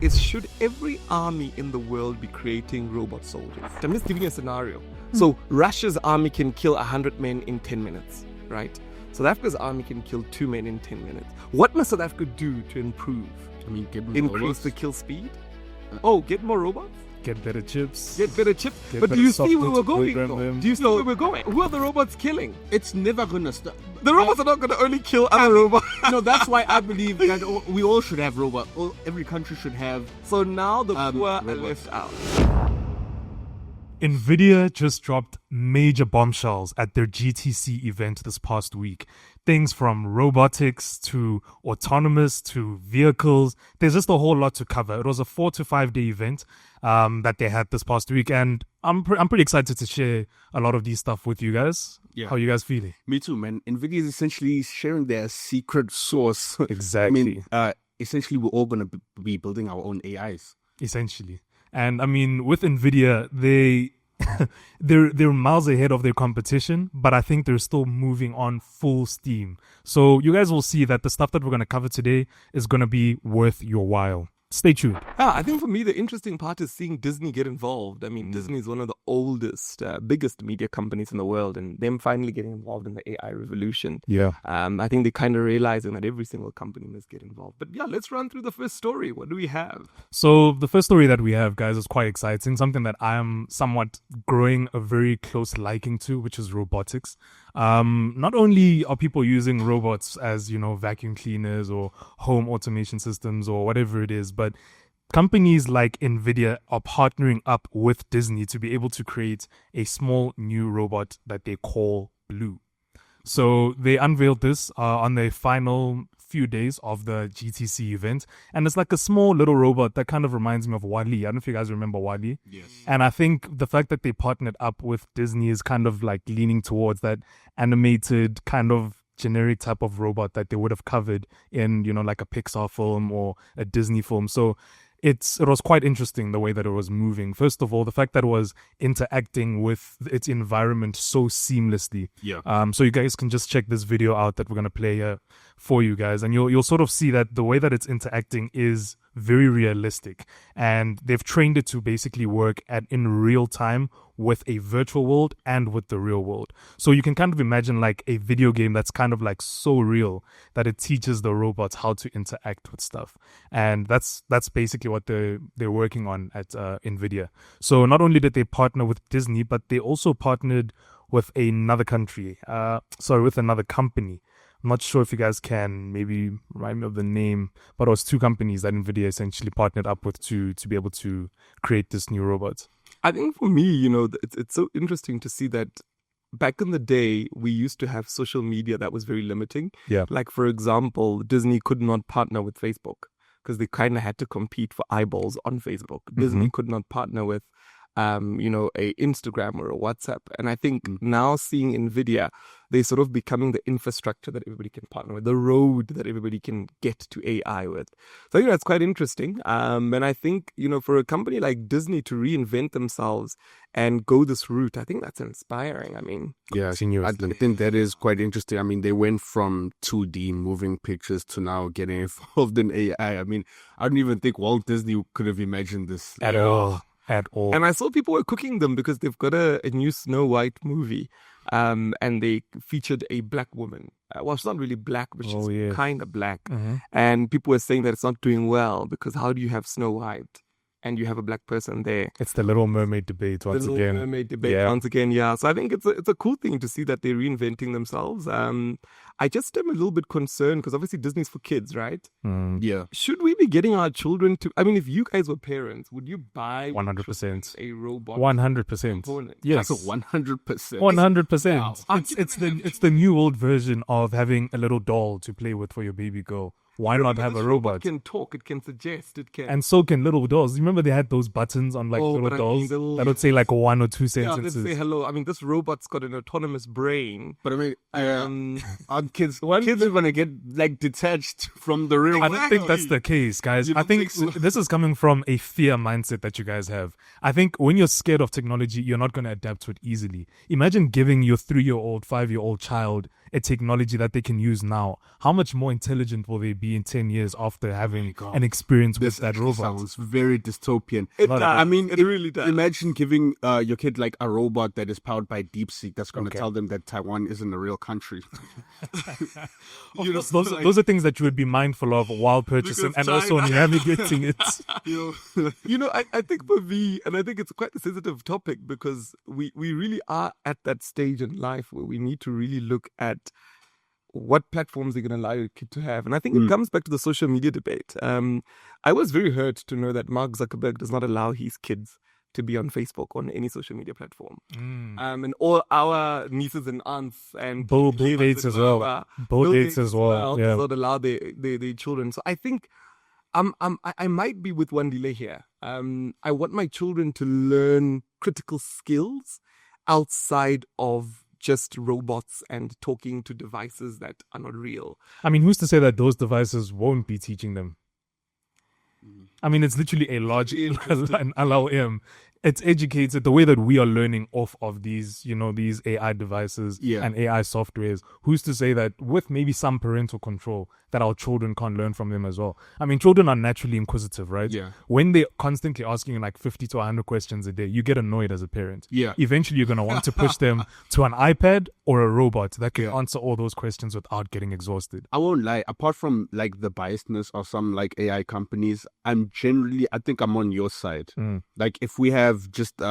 is, should every army in the world be creating robot soldiers? I'm just giving you a scenario. So Russia's army can kill 100 men in 10 minutes, right? South Africa's army can kill 2 men in 10 minutes. What must South Africa do to improve? I mean, Increase the kill speed? Get more robots? Get better chips. Get better chips. Get But do better you see where software we're to going? program though? them. Do you see where we're going? Who are the robots killing? It's never gonna stop. The robots are not going to only kill other robots. No, that's why I believe that we all should have robots. Every country should have. So now the poor are robots. left out. Nvidia just dropped major bombshells at their GTC event this past week. Things from robotics to autonomous to vehicles. There's just a whole lot to cover. It was a 4 to 5 day event that they had this past week, and I'm pretty excited to share a lot of these stuff with you guys. Yeah. How are you guys feeling? Me too, man. Nvidia is essentially sharing their secret source. Exactly. I mean, essentially, we're all gonna be building our own AIs. Essentially. And I mean, with Nvidia, they're miles ahead of their competition, but I think they're still moving on full steam. So you guys will see that the stuff that we're going to cover today is going to be worth your while. Stay tuned. I think for me, the interesting part is seeing Disney get involved. I mean, Disney is one of the oldest, biggest media companies in the world, and them finally getting involved in the AI revolution. Yeah. I think they're kind of realizing that every single company must get involved. But yeah, let's run through the first story. What do we have? So the first story that we have, guys, is quite exciting. Something that I am somewhat growing a very close liking to, which is robotics. Not only are people using robots as, vacuum cleaners or home automation systems or whatever it is, but companies like Nvidia are partnering up with Disney to be able to create a small new robot that they call Blue. So they unveiled this on the final few days of the GTC event, and it's like a small little robot that kind of reminds me of WALL-E. I don't know if you guys remember WALL-E. Yes. And I think the fact that they partnered up with Disney is kind of like leaning towards that animated kind of generic type of robot that they would have covered in, like a Pixar film or a Disney film. So it was quite interesting the way that it was moving. First of all, the fact that it was interacting with its environment so seamlessly. Yeah. So you guys can just check this video out that we're going to play here for you guys, and you'll sort of see that the way that it's interacting is very realistic, and they've trained it to basically work in real time with a virtual world and with the real world. So you can kind of imagine like a video game that's kind of like so real that it teaches the robots how to interact with stuff. And that's basically what they're working on at Nvidia. So not only did they partner with Disney, but they also partnered with another company. I'm not sure if you guys can maybe remind me of the name, but it was 2 companies that Nvidia essentially partnered up with to be able to create this new robot. I think for me, it's so interesting to see that back in the day, we used to have social media that was very limiting. Yeah. Like, for example, Disney could not partner with Facebook because they kind of had to compete for eyeballs on Facebook. Disney could not partner with, a Instagram or a WhatsApp. And I think now seeing Nvidia, they're sort of becoming the infrastructure that everybody can partner with, the road that everybody can get to AI with. So I think that's quite interesting. And I think, for a company like Disney to reinvent themselves and go this route, I think that's inspiring. I mean, yeah, I think that is quite interesting. I mean, they went from 2D moving pictures to now getting involved in AI. I mean, I don't even think Walt Disney could have imagined this At all. And I saw people were cooking them because they've got a new Snow White movie, and they featured a black woman. Well, she's not really black, but she's kind of black. And people were saying that it's not doing well because how do you have Snow White and you have a black person there? It's the Little Mermaid debate once again. Once again, yeah. So I think it's a cool thing to see that they're reinventing themselves. I just am a little bit concerned because obviously Disney's for kids, right? Yeah. Should we be getting our children to? I mean, if you guys were parents, would you buy 100% a robot? 100%. Yes, That's a 100%. 100%. It's the new old version of having a little doll to play with for your baby girl. Why not have a robot? It can talk, it can suggest, it can... And so can little dolls. You remember they had those buttons on little dolls that would say like 1 or 2 sentences? Yeah, let's say hello. I mean, this robot's got an autonomous brain. But I mean, our kids are going to get like detached from the real world. I don't think that's the case, guys. I think this is coming from a fear mindset that you guys have. I think when you're scared of technology, you're not going to adapt to it easily. Imagine giving your 3-year-old, 5-year-old child a technology that they can use now, how much more intelligent will they be in 10 years after having an experience with that robot? Sounds very dystopian. I mean, it really does. Imagine giving your kid like a robot that is powered by DeepSeek that's going to tell them that Taiwan isn't a real country. Those are things that you would be mindful of while purchasing and also navigating it. I think for me, and I think it's quite a sensitive topic because we really are at that stage in life where we need to really look at what platforms are going to allow your kid to have. And I think it comes back to the social media debate. I was very hurt to know that Mark Zuckerberg does not allow his kids to be on Facebook on any social media platform. And all our nieces and aunts and Bill Gates as well. Bill Gates as well. Does not allow their children. So I think I might be with one delay here. I want my children to learn critical skills outside of just robots and talking to devices that are not real. I mean, who's to say that those devices won't be teaching them? I mean, it's literally a large an LLM. It's educated the way that we are learning off of these, these AI devices and AI softwares. Who's to say that with maybe some parental control that our children can't learn from them as well? I mean, children are naturally inquisitive, right? Yeah. When they're constantly asking you like 50 to 100 questions a day, you get annoyed as a parent. Yeah. Eventually, you're going to want to push them to an iPad or a robot that can answer all those questions without getting exhausted. I won't lie. Apart from like the biasness of some like AI companies, I think I'm on your side. Like if we have just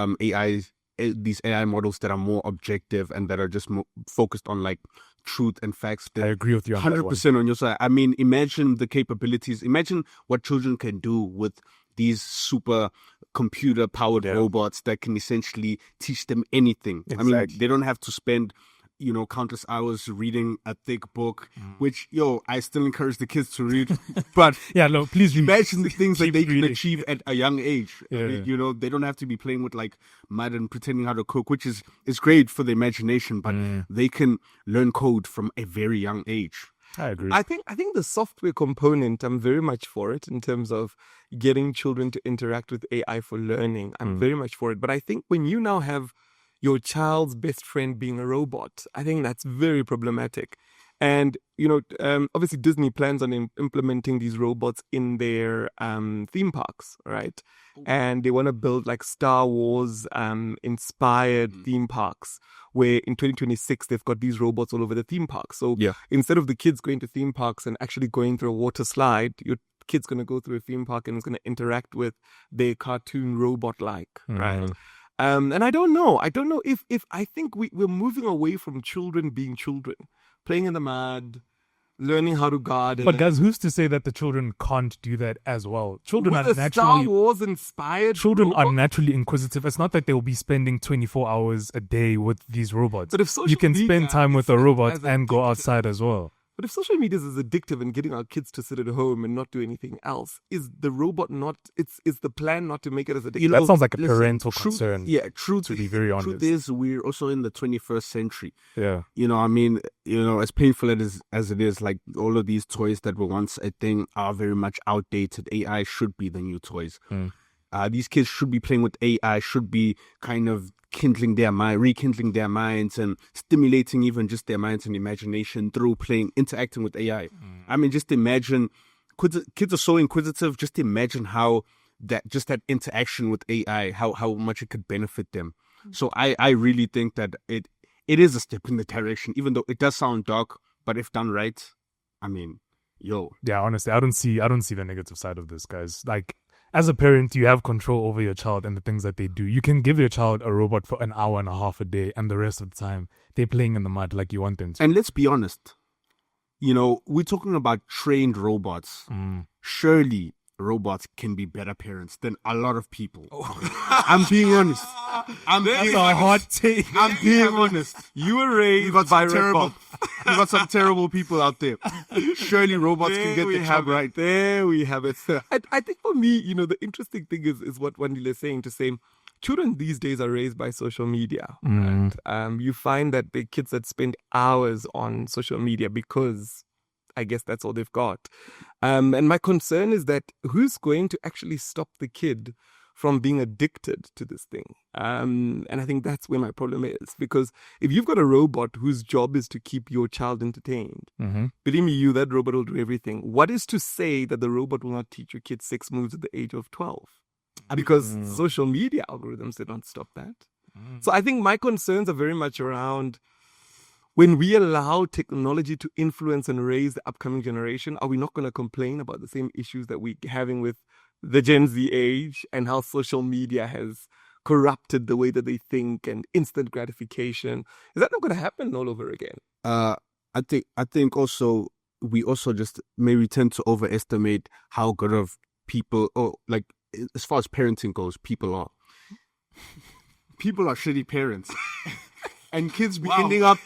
these AI models that are more objective and that are just more focused on like truth and facts. I agree with you on 100% on your side. I mean, imagine the capabilities. Imagine what children can do with these super computer powered robots that can essentially teach them anything. Exactly. I mean, they don't have to spend countless hours reading a thick book, which, I still encourage the kids to read. But please read. Imagine the things that they can reading. achieve at a young age. Yeah. They don't have to be playing with like mud and pretending how to cook, which is great for the imagination, but they can learn code from a very young age. I agree. I think the software component, I'm very much for it in terms of getting children to interact with AI for learning. I'm very much for it. But I think when you now have your child's best friend being a robot, I think that's very problematic. And, obviously Disney plans on implementing these robots in their theme parks, right? And they want to build like Star Wars inspired theme parks where in 2026 they've got these robots all over the theme park. So instead of the kids going to theme parks and actually going through a water slide, your kid's going to go through a theme park and is going to interact with their cartoon robot-like, right? And I don't know if I think we're moving away from children being children, playing in the mud, learning how to garden. But guys, who's to say that the children can't do that as well? Children with are a naturally Star Wars inspired. Children robot? are naturally inquisitive. It's not that they'll be spending 24 hours a day with these robots. But if social you can media spend time with a robot as and go outside as well. But if social media is addictive and getting our kids to sit at home and not do anything else, is the robot not? Is the plan not to make it as addictive? That sounds like a parental concern. Yeah, truth. To be very honest, truth is we're also in the 21st century. Yeah, as painful as it is, like all of these toys that were once a thing are very much outdated. AI should be the new toys. These kids should be playing with AI. Should be kind of rekindling their minds and stimulating even just their minds and imagination through interacting with AI. I mean, just imagine, kids are so inquisitive, just imagine how that interaction with AI, how much it could benefit them. So I really think that it is a step in the direction, even though it does sound dark, but if done right, I mean, yeah, honestly, I don't see the negative side of this, guys. Like, as a parent, you have control over your child and the things that they do. You can give your child a robot for an hour and a half a day, and the rest of the time, they're playing in the mud like you want them to. And let's be honest, we're talking about trained robots. Surely robots can be better parents than a lot of people. I'm being honest. That's a hot take. I'm being honest. You were raised by robots. We've got some terrible people out there. Surely robots can get the job right. There we have it. I think for me, the interesting thing is what Wandile is saying, to say children these days are raised by social media. And you find that the kids that spend hours on social media because I guess that's all they've got. And my concern is that who's going to actually stop the kid from being addicted to this thing? And I think that's where my problem is, because if you've got a robot whose job is to keep your child entertained, believe me, that robot will do everything. What is to say that the robot will not teach your kid 6 moves at the age of 12? Because social media algorithms did not stop that. So I think my concerns are very much around, when we allow technology to influence and raise the upcoming generation, are we not going to complain about the same issues that we're having with the Gen Z age and how social media has corrupted the way that they think and instant gratification? Is that not going to happen all over again? I think also we also just maybe tend to overestimate how good of people, or like as far as parenting goes, people are. People are shitty parents. And kids be ending up,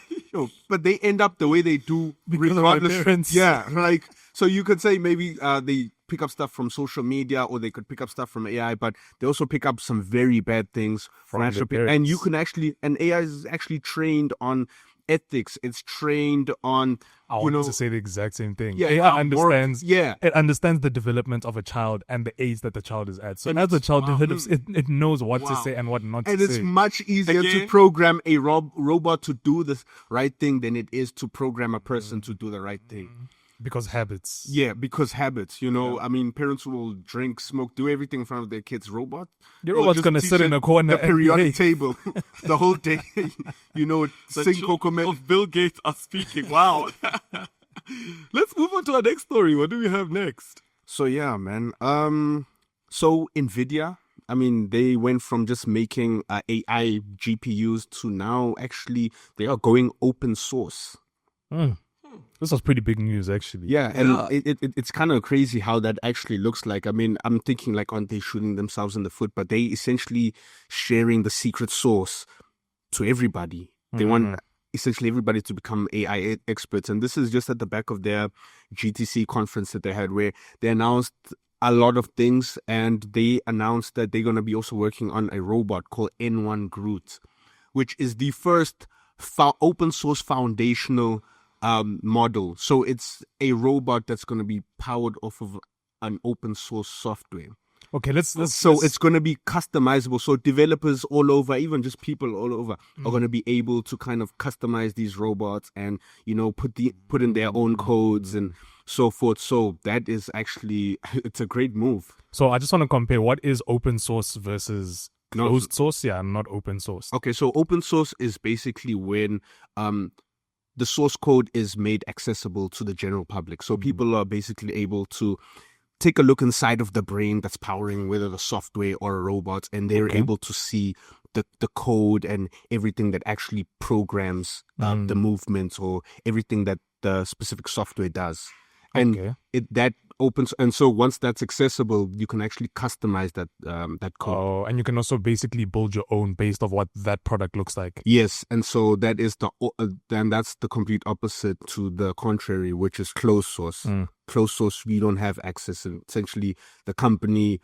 but they end up the way they do regardless. Yeah, like, so you could say maybe they pick up stuff from social media, or they could pick up stuff from AI, but they also pick up some very bad things from actual parents. And you can actually, and AI is actually trained on ethics. It's trained on, I wanted to say the exact same thing. Yeah, AI understands. It understands the development of a child and the age that the child is at. So as the child develops, it knows what to say and what not to say. And it's much easier to program a robot to do the right thing than it is to program a person to do the right thing. Because habits. Yeah, because habits. I mean, parents will drink, smoke, do everything in front of their kids. Your robot's going to sit in a corner. The periodic table the whole day. Sing Cocomet. Of Bill Gates are speaking. Wow. Let's move on to our next story. What do we have next? So, yeah, man. So, Nvidia, I mean, they went from just making AI GPUs to now actually they are going open source. This was pretty big news, actually. Yeah, and it's kind of crazy how that actually looks like. I mean, I'm thinking like, aren't they shooting themselves in the foot? But they essentially sharing the secret source to everybody. They want essentially everybody to become AI experts. And this is just at the back of their GTC conference that they had, where they announced a lot of things. And they announced that they're going to be also working on a robot called N1 Groot, which is the first open source foundational model. So it's a robot that's going to be powered off of an open source software. Okay, let's it's going to be customizable. So developers all over, even just people all over, are going to be able to kind of customize these robots and put in their own codes and so forth. So that is actually, it's a great move. So I just want to compare, what is open source versus closed source? Yeah, not open source. Okay, so open source is basically when the source code is made accessible to the general public. So people are basically able to take a look inside of the brain that's powering whether the software or a robot, and they're able to see the code and everything that actually programs the movements or everything that the specific software does. And that opens, and so once that's accessible, you can actually customize that code. Oh, and you can also basically build your own based on what that product looks like. Yes, and so that is then that's the complete opposite to the contrary, which is closed source. Closed source, we don't have access, and essentially the company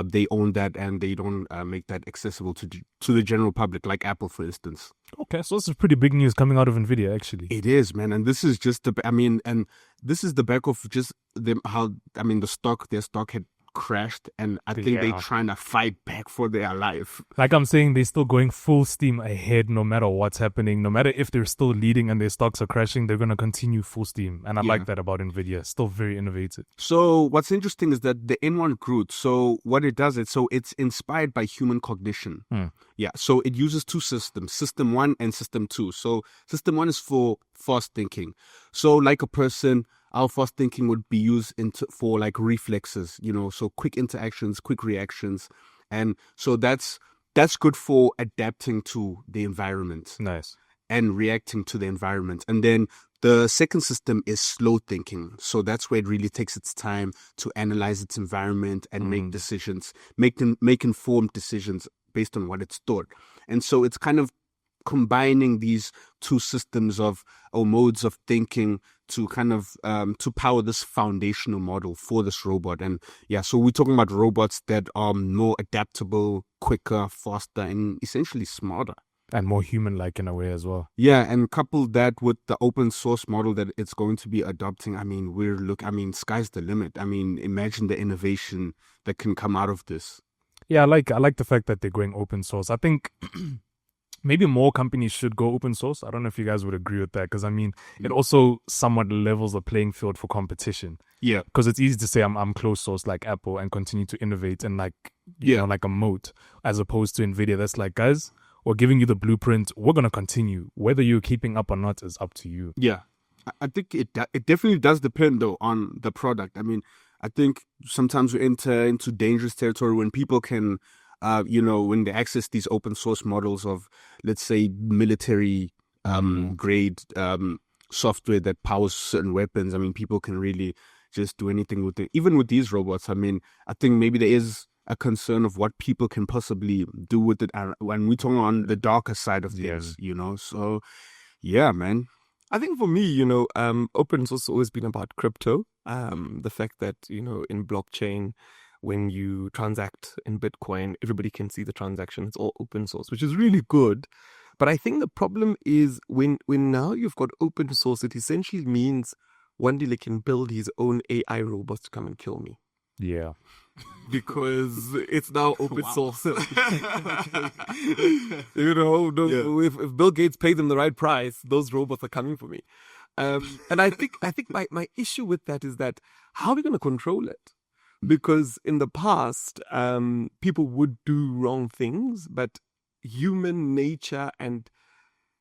they own that, and they don't make that accessible to the general public, like Apple, for instance. Okay, so this is pretty big news coming out of Nvidia, actually. It is, man, and this is just and this is the back of just them. Their stock had crashed, and I think they're trying to fight back for their life. Like I'm saying, they're still going full steam ahead no matter what's happening. No matter if they're still leading and their stocks are crashing, they're going to continue full steam. And I like that about Nvidia. Still very innovative. So what's interesting is that the N1 Groot, so what it does is, so it's inspired by human cognition. Yeah, so it uses two systems, System 1 and System 2. So System 1 is for fast thinking. So like a person, our fast thinking would be used for like reflexes, so quick interactions, quick reactions. And so that's good for adapting to the environment. Nice. And reacting to the environment. And then the second system is slow thinking. So that's where it really takes its time to analyze its environment and make decisions, make informed decisions based on what it's thought. And so it's kind of combining these two systems or modes of thinking to kind of to power this foundational model for this robot. And so we're talking about robots that are more adaptable, quicker, faster, and essentially smarter. and more human-like in a way as well. Yeah, and couple that with the open source model that it's going to be adopting. I mean, sky's the limit. I mean, imagine the innovation that can come out of this. Yeah, I like the fact that they're going open source. I think maybe more companies should go open source. I don't know if you guys would agree with that, because I mean, it also somewhat levels the playing field for competition. Yeah, because it's easy to say I'm closed source like Apple and continue to innovate and like you know, like a moat, as opposed to Nvidia that's like, guys, we're giving you the blueprint, we're gonna continue. Whether you're keeping up or not is up to you. Yeah, I think it definitely does depend though on the product. I mean, I think sometimes we enter into dangerous territory when people can, when they access these open source models of, let's say, military grade software that powers certain weapons. I mean, people can really just do anything with it. Even with these robots, I mean, I think maybe there is a concern of what people can possibly do with it. And when we talk on the darker side of things, so yeah, man. I think for me, open source has always been about crypto. The fact that, in blockchain, when you transact in Bitcoin, everybody can see the transaction. It's all open source, which is really good. But I think the problem is when now you've got open source, it essentially means Wandile can build his own AI robots to come and kill me. Yeah. Because it's now open source. If Bill Gates paid them the right price, those robots are coming for me. And I think my issue with that is that how are we going to control it? Because in the past, people would do wrong things, but human nature and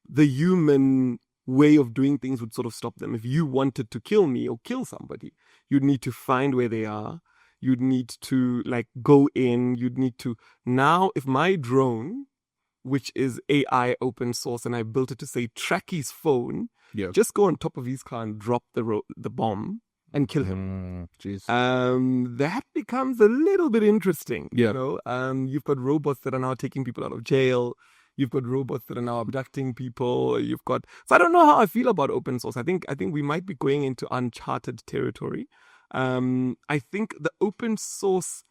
the human way of doing things would sort of stop them. If you wanted to kill me or kill somebody, you'd need to find where they are. You'd need to go in. You'd need to now. If my drone, which is AI open source, and I built it to say track his phone, just go on top of his car and drop the bomb and kill him. That becomes a little bit interesting. You've got robots that are now taking people out of jail. You've got robots that are now abducting people. So I don't know how I feel about open source. I think we might be going into uncharted territory. I think the open source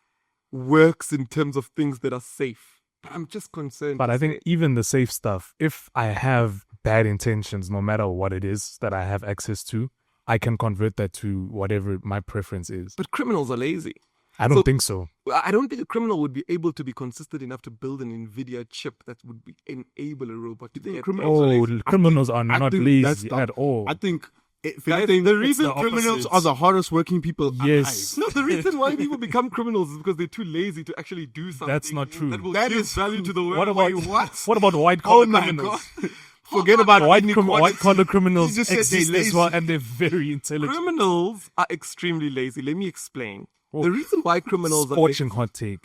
works in terms of things that are safe. I'm just concerned. But I think even the safe stuff, if I have bad intentions, no matter what it is that I have access to, I can convert that to whatever my preference is. But criminals are lazy. I don't think so. I don't think a criminal would be able to be consistent enough to build an Nvidia chip that would enable a robot to get criminals are not lazy at all. I think the reason criminals are the hardest working people alive. No, the reason why people become criminals is because they're too lazy to actually do something. That's not true. That is value to the world. What about white collar criminals? God. Forget about white collar criminals exist as well, and they're very intelligent. Criminals are extremely lazy. Let me explain. The reason why criminals are hot take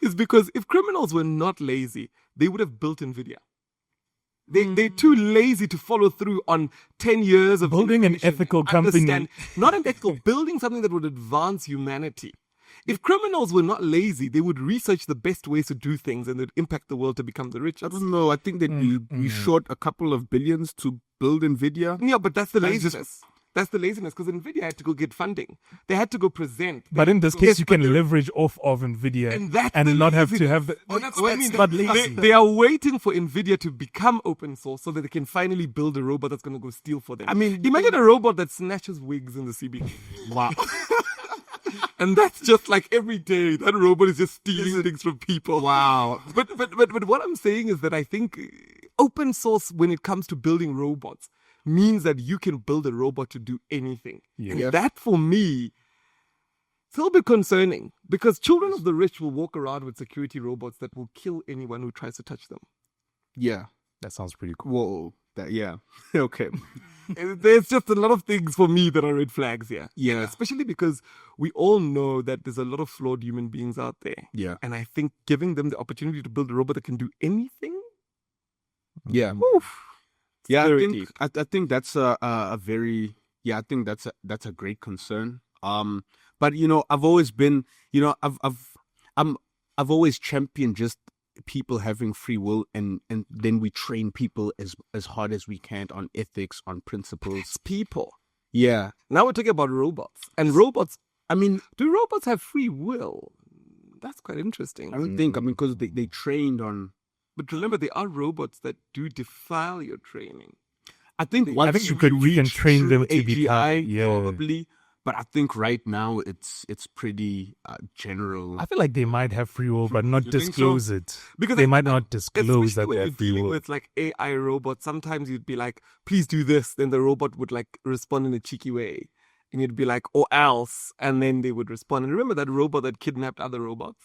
is because if criminals were not lazy, they would have built Nvidia. They're too lazy to follow through on 10 years of building an ethical company. Not an ethical, building something that would advance humanity. If criminals were not lazy, they would research the best ways to do things and they'd impact the world to become the richest. I don't know. I think that we short a couple of billions to build Nvidia. Yeah, but that's the laziness. That's the laziness, because Nvidia had to go get funding. They had to go present. But in this case, you can leverage off of Nvidia and not have to have the... That's not lazy. They are waiting for Nvidia to become open source so that they can finally build a robot that's going to go steal for them. I mean, imagine a robot that snatches wigs in the CBD. Wow. And that's just like every day, that robot is just stealing things from people. Wow. But what I'm saying is that I think open source, when it comes to building robots, means that you can build a robot to do anything. And that, for me, it's a little bit concerning, because children of the rich will walk around with security robots that will kill anyone who tries to touch them. Yeah. That sounds pretty cool. Whoa. Okay. There's just a lot of things for me that are red flags here. Yeah. Especially because we all know that there's a lot of flawed human beings out there. Yeah. And I think giving them the opportunity to build a robot that can do anything. Yeah. Oof. Yeah, I think that's a very I think that's a great concern. But I've always been I've always championed just people having free will, and then we train people as hard as we can on ethics, on principles. It's people. Yeah. Now we're talking about robots, and robots. I mean, do robots have free will? That's quite interesting. I don't think. I mean, because they trained on But remember, there are robots that do defile your training. I think once you can reach train them true to become probably. But I think right now it's pretty general. I feel like they might have free will, but not You think disclose so? it. Because They might not disclose especially that when they you're have free dealing will. with like AI robots, sometimes you'd be like, please do this. Then the robot would like respond in a cheeky way. And you'd be like, or else. And then they would respond. And remember that robot that kidnapped other robots?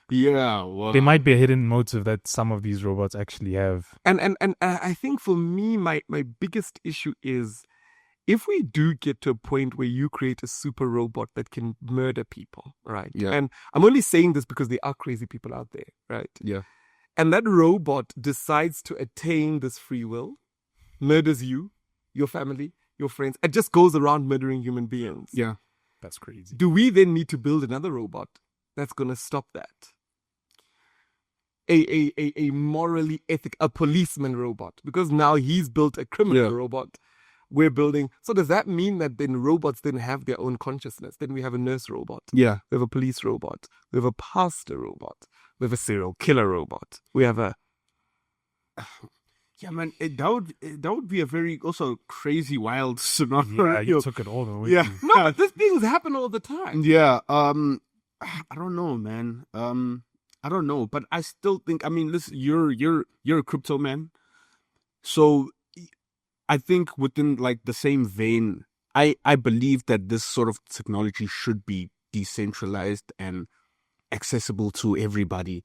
Yeah, well, There might be a hidden motive that some of these robots actually have. And I think for me, my biggest issue is if we do get to a point where you create a super robot that can murder people, right? Yeah. And I'm only saying this because there are crazy people out there, right? yeah. And that robot decides to attain this free will, murders you, your family, your friends, and just goes around murdering human beings. Yeah. That's crazy. Do we then need to build another robot that's going to stop that? A morally a policeman robot, because now he's built a criminal robot. We're building. So does that mean that then robots then have their own consciousness? Then we have a nurse robot. Yeah. We have a police robot. We have a pastor robot. We have a serial killer robot. We have a. Yeah, man, that would be a very also crazy, wild scenario. Yeah, you took it all the way. Yeah. No, but these things happen all the time. Yeah. I don't know, man. I don't know, but I still think. I mean, listen, you're a crypto man, so I think within like the same vein, I believe that this sort of technology should be decentralized and accessible to everybody.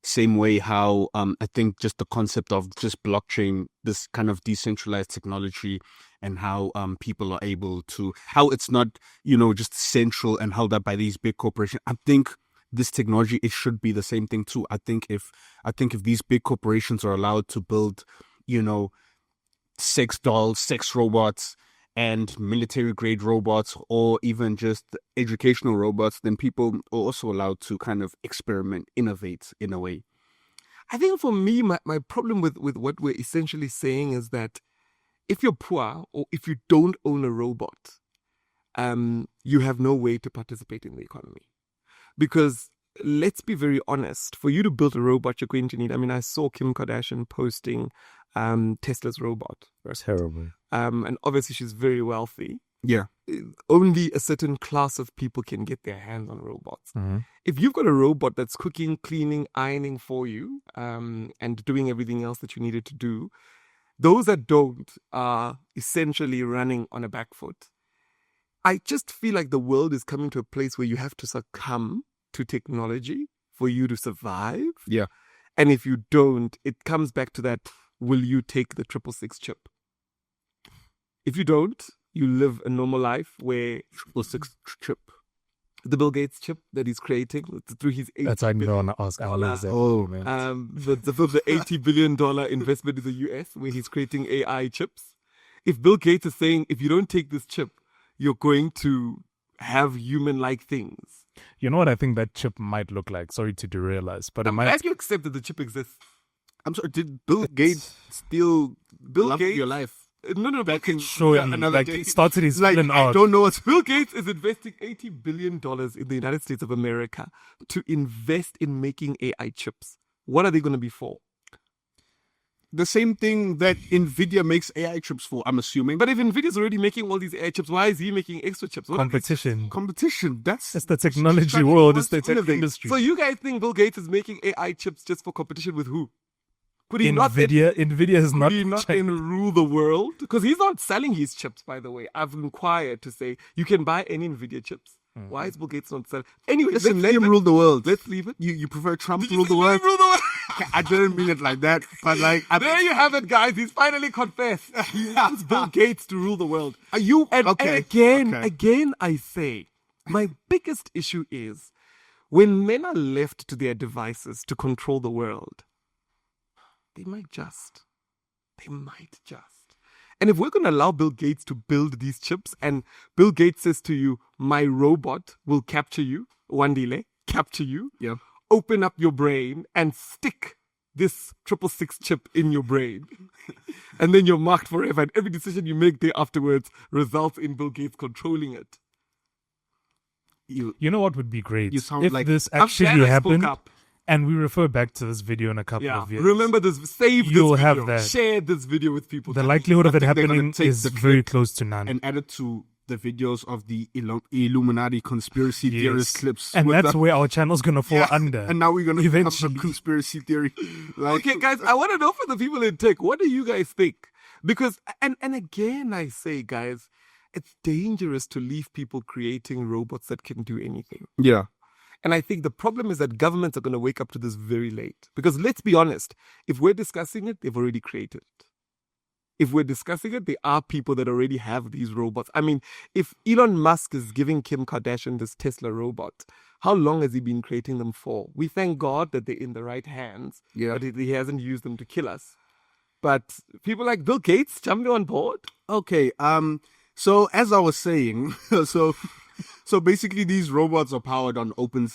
Same way how I think just the concept of just blockchain, this kind of decentralized technology, and how people are able to, how it's not, just central and held up by these big corporations. I think this technology, it should be the same thing too. I think if these big corporations are allowed to build, sex dolls, sex robots, and military grade robots, or even just educational robots, then people are also allowed to kind of experiment, innovate in a way. I think for me, my problem with what we're essentially saying is that if you're poor or if you don't own a robot, you have no way to participate in the economy. Because let's be very honest, for you to build a robot, you're going to need, I saw Kim Kardashian posting Tesla's robot. That's terrible. And obviously she's very wealthy. Yeah. Only a certain class of people can get their hands on robots. Mm-hmm. If you've got a robot that's cooking, cleaning, ironing for you, and doing everything else that you needed to do, those that don't are essentially running on a back foot. I just feel like the world is coming to a place where you have to succumb to technology for you to survive. Yeah. And if you don't, it comes back to that, will you take the 666 chip? If you don't, you live a normal life where 666 chip. the Bill Gates chip that he's creating through his That's I don't want to ask. I want to Oh, man. the $80 billion investment in the US where he's creating AI chips. If Bill Gates is saying, if you don't take this chip, you're going to have human-like things. You know what I think that chip might look like? Sorry to derail us, but it might. As you accept that the chip exists. I'm sorry, did Bill Gates steal love Gates- your life? No, Back in Show him, another like, day. started his Like, villain I arc. don't know what's Bill Gates is investing $80 billion in the United States of America to invest in making AI chips. What are they going to be for? the same thing that Nvidia makes AI chips for, I'm assuming. But if Nvidia's already making all these AI chips, why is he making extra chips? What are these- Competition. Competition, that's It's the technology trying to world. It's the wants to tech innovate. industry. So you guys think Bill Gates is making AI chips just for competition with who? Could he not Nvidia is Could not. he not then rule the world? Because he's not selling his chips, by the way. I've inquired to say you can buy any Nvidia chips. Why is Bill Gates not selling? Anyway, Listen, let him rule the world. Let's leave it. You prefer Trump Did to you rule the say world? rule the world? I didn't mean it like that, but like, There you have it, guys. He's finally confessed. He wants Bill Gates to rule the world. Are you And okay? again, I say, my biggest issue is when men are left to their devices to control the world, they might just. And if we're going to allow Bill Gates to build these chips, and Bill Gates says to you, my robot will capture you, Wandile, capture you, Yeah. open up your brain and stick this 666 chip in your brain. And then you're marked forever. And every decision you make there afterwards results in Bill Gates controlling it. You You know what would be great? You sound if like- this I'm glad actually I spoke happened, up. And we refer back to this video in a couple Yeah. of years. Remember this. Save this You'll video. have that. Share this video with people. The likelihood of it think they're gonna happening take is the very clip close to none. and add it to the videos of the Illuminati conspiracy theorist clips. And with that's the- where our channel's going to fall under. And now we're going to become Eventually. some conspiracy theory. Like, Okay, guys, I want to know from the people in tech, what do you guys think? Because, and again, I say, guys, it's dangerous to leave people creating robots that can do anything. yeah. And I think the problem is that governments are going to wake up to this very late. Because let's be honest, if we're discussing it, they've already created it. If we're discussing it, there are people that already have these robots. I mean, if Elon Musk is giving Kim Kardashian this Tesla robot, how long has he been creating them for? We thank God that they're in the right hands, Yeah. but he hasn't used them to kill us. But people like Bill Gates jumping on board. Okay. So as I was saying, so basically these robots are powered on open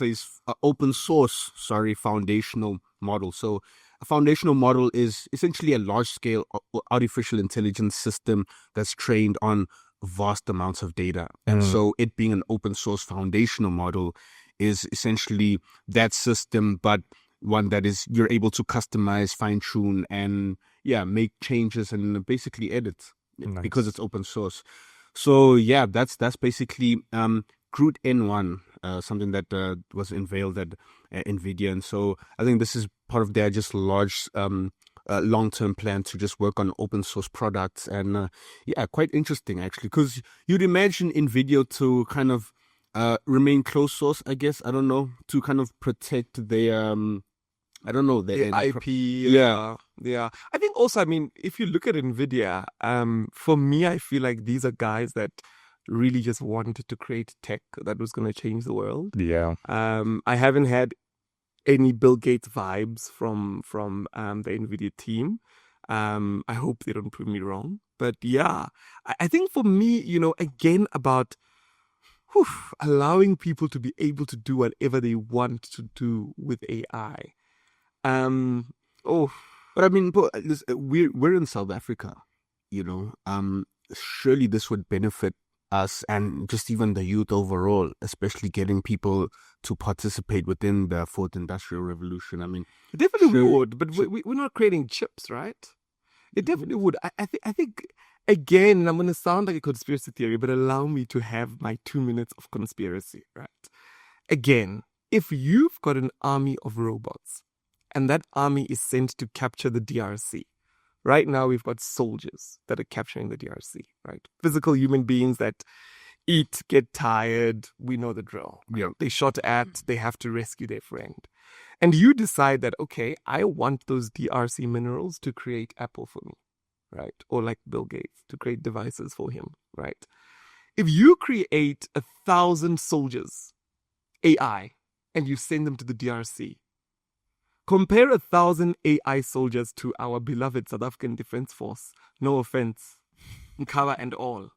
source, foundational model. So a foundational model is essentially a large-scale artificial intelligence system that's trained on vast amounts of data. And so it being an open source foundational model is essentially that system, but one that is you're able to customize, fine-tune, and make changes and basically edit because it's open source. So that's basically Crude N1, something that was unveiled at Nvidia, and so I think this is part of their just large long-term plan to just work on open source products, and quite interesting actually, because you'd imagine Nvidia to kind of remain closed source, I guess. I don't know, to kind of protect their their IP. Yeah. Yeah. I think also, I mean, if you look at Nvidia, for me, I feel like these are guys that really just wanted to create tech that was going to change the world. Yeah. I haven't had any Bill Gates vibes from the Nvidia team. I hope they don't prove me wrong. But yeah, I think for me, again, about allowing people to be able to do whatever they want to do with AI. But I mean, we're in South Africa, surely this would benefit us and just even the youth overall, especially getting people to participate within the fourth industrial revolution. I mean, it definitely would, but we're not creating chips, right? It definitely would. I think again, I'm going to sound like a conspiracy theory, but allow me to have my 2 minutes of conspiracy, right? Again, if you've got an army of robots and that army is sent to capture the DRC, right now we've got soldiers that are capturing the DRC, right? Physical human beings that eat, get tired, we know the drill. Yeah. They shot at, they have to rescue their friend. And you decide that, okay, I want those DRC minerals to create Apple for me, right? Or like Bill Gates to create devices for him, right? If you create 1,000 soldiers, AI, and you send them to the DRC, compare 1,000 AI soldiers to our beloved South African Defence Force. No offense, Nkaba and all.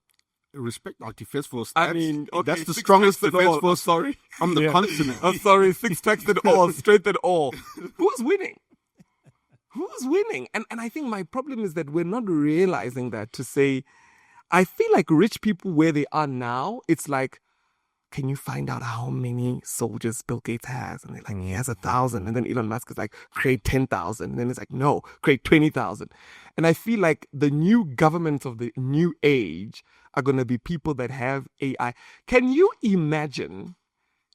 Respect our defense force. I mean, okay, that's the 6 strongest packs and defense all. force Sorry. on the continent. I'm sorry, 6 packs and all, straight and all. Who's winning? Who's winning? And I think my problem is that we're not realizing that to say, I feel like rich people where they are now, it's like, can you find out how many soldiers Bill Gates has? And they're like, he has 1,000. And then Elon Musk is like, create 10,000. And then it's like, no, create 20,000. And I feel like the new governments of the new age are going to be people that have AI. Can you imagine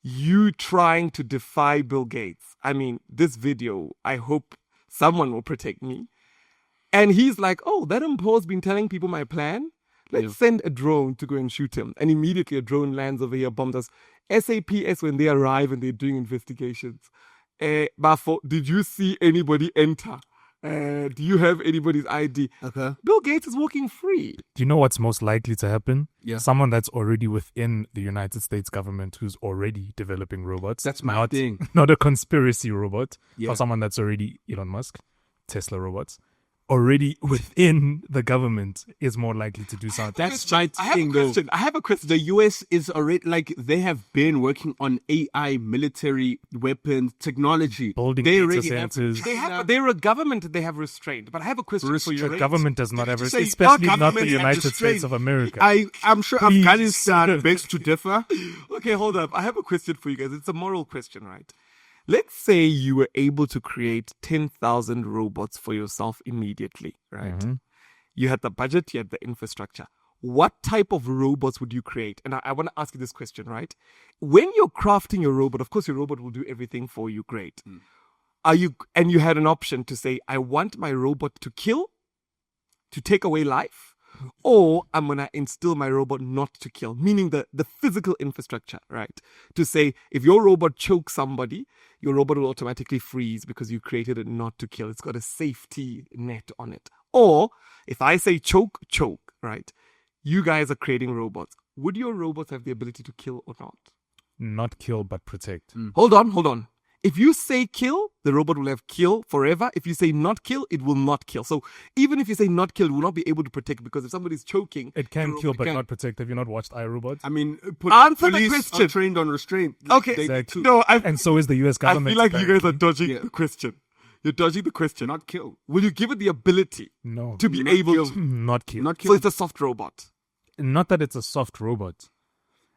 you trying to defy Bill Gates? I mean, this video, I hope someone will protect me. And he's like, oh, that Mpo's been telling people my plan. Let's send a drone to go and shoot him. And immediately a drone lands over here, bombs us. SAPS, when they arrive and they're doing investigations. Bafo, did you see anybody enter? Do you have anybody's ID? Okay. Bill Gates is walking free. Do you know what's most likely to happen? Yeah. Someone that's already within the United States government who's already developing robots. That's my thing. Not a conspiracy robot. Yeah. Or someone that's already Elon Musk, Tesla robots. Already within the government is more likely to do something. That's my thing, though. I have a question. The US is already, like, they have been working on AI, military weapons, technology. Building they data already centers. They're a government that they have restrained. But I have a question for you. The government does not have Just say, especially our not the government United has States of America. I'm sure Please. Afghanistan begs to differ. Okay, hold up. I have a question for you guys. It's a moral question, right? let's say you were able to create 10,000 robots for yourself immediately, right? Mm-hmm. You had the budget, you had the infrastructure. What type of robots would you create? And I want to ask you this question, right? When you're crafting your robot, of course, your robot will do everything for you. Great. And you had an option to say, I want my robot to kill, to take away life, or I'm going to instill my robot not to kill, meaning the physical infrastructure, right? To say, if your robot chokes somebody, your robot will automatically freeze because you created it not to kill. It's got a safety net on it. Or if I say choke, right? You guys are creating robots. Would your robots have the ability to kill or not? Not kill, but protect. Hold on. If you say kill, the robot will have kill forever. If you say not kill, it will not kill. So even if you say not kill, it will not be able to protect, because if somebody's choking, It can kill, but not protect. Have you not watched iRobot? I mean, Answer the police question. are trained on restraint. Okay. Exactly. No, And so is the US I government. feel like you guys are apparently. dodging the question. You're dodging the question. Not kill. Will you give it the ability No. to be Not able kill. to? Not kill. Not So kill. it's a soft robot. Not that it's a soft robot.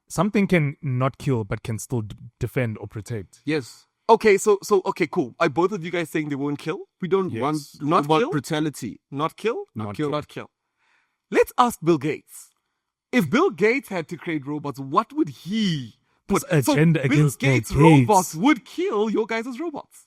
Something can not kill, but can still defend or protect. Yes. Okay, so okay, cool. Are both of you guys saying they won't kill? We don't Yes. want Not about kill? brutality. Not kill? Not kill. Not kill. Let's ask Bill Gates. If Bill Gates had to create robots, what would he put? This agenda Bill against Bill Gates Gates. robots would kill your guys' robots.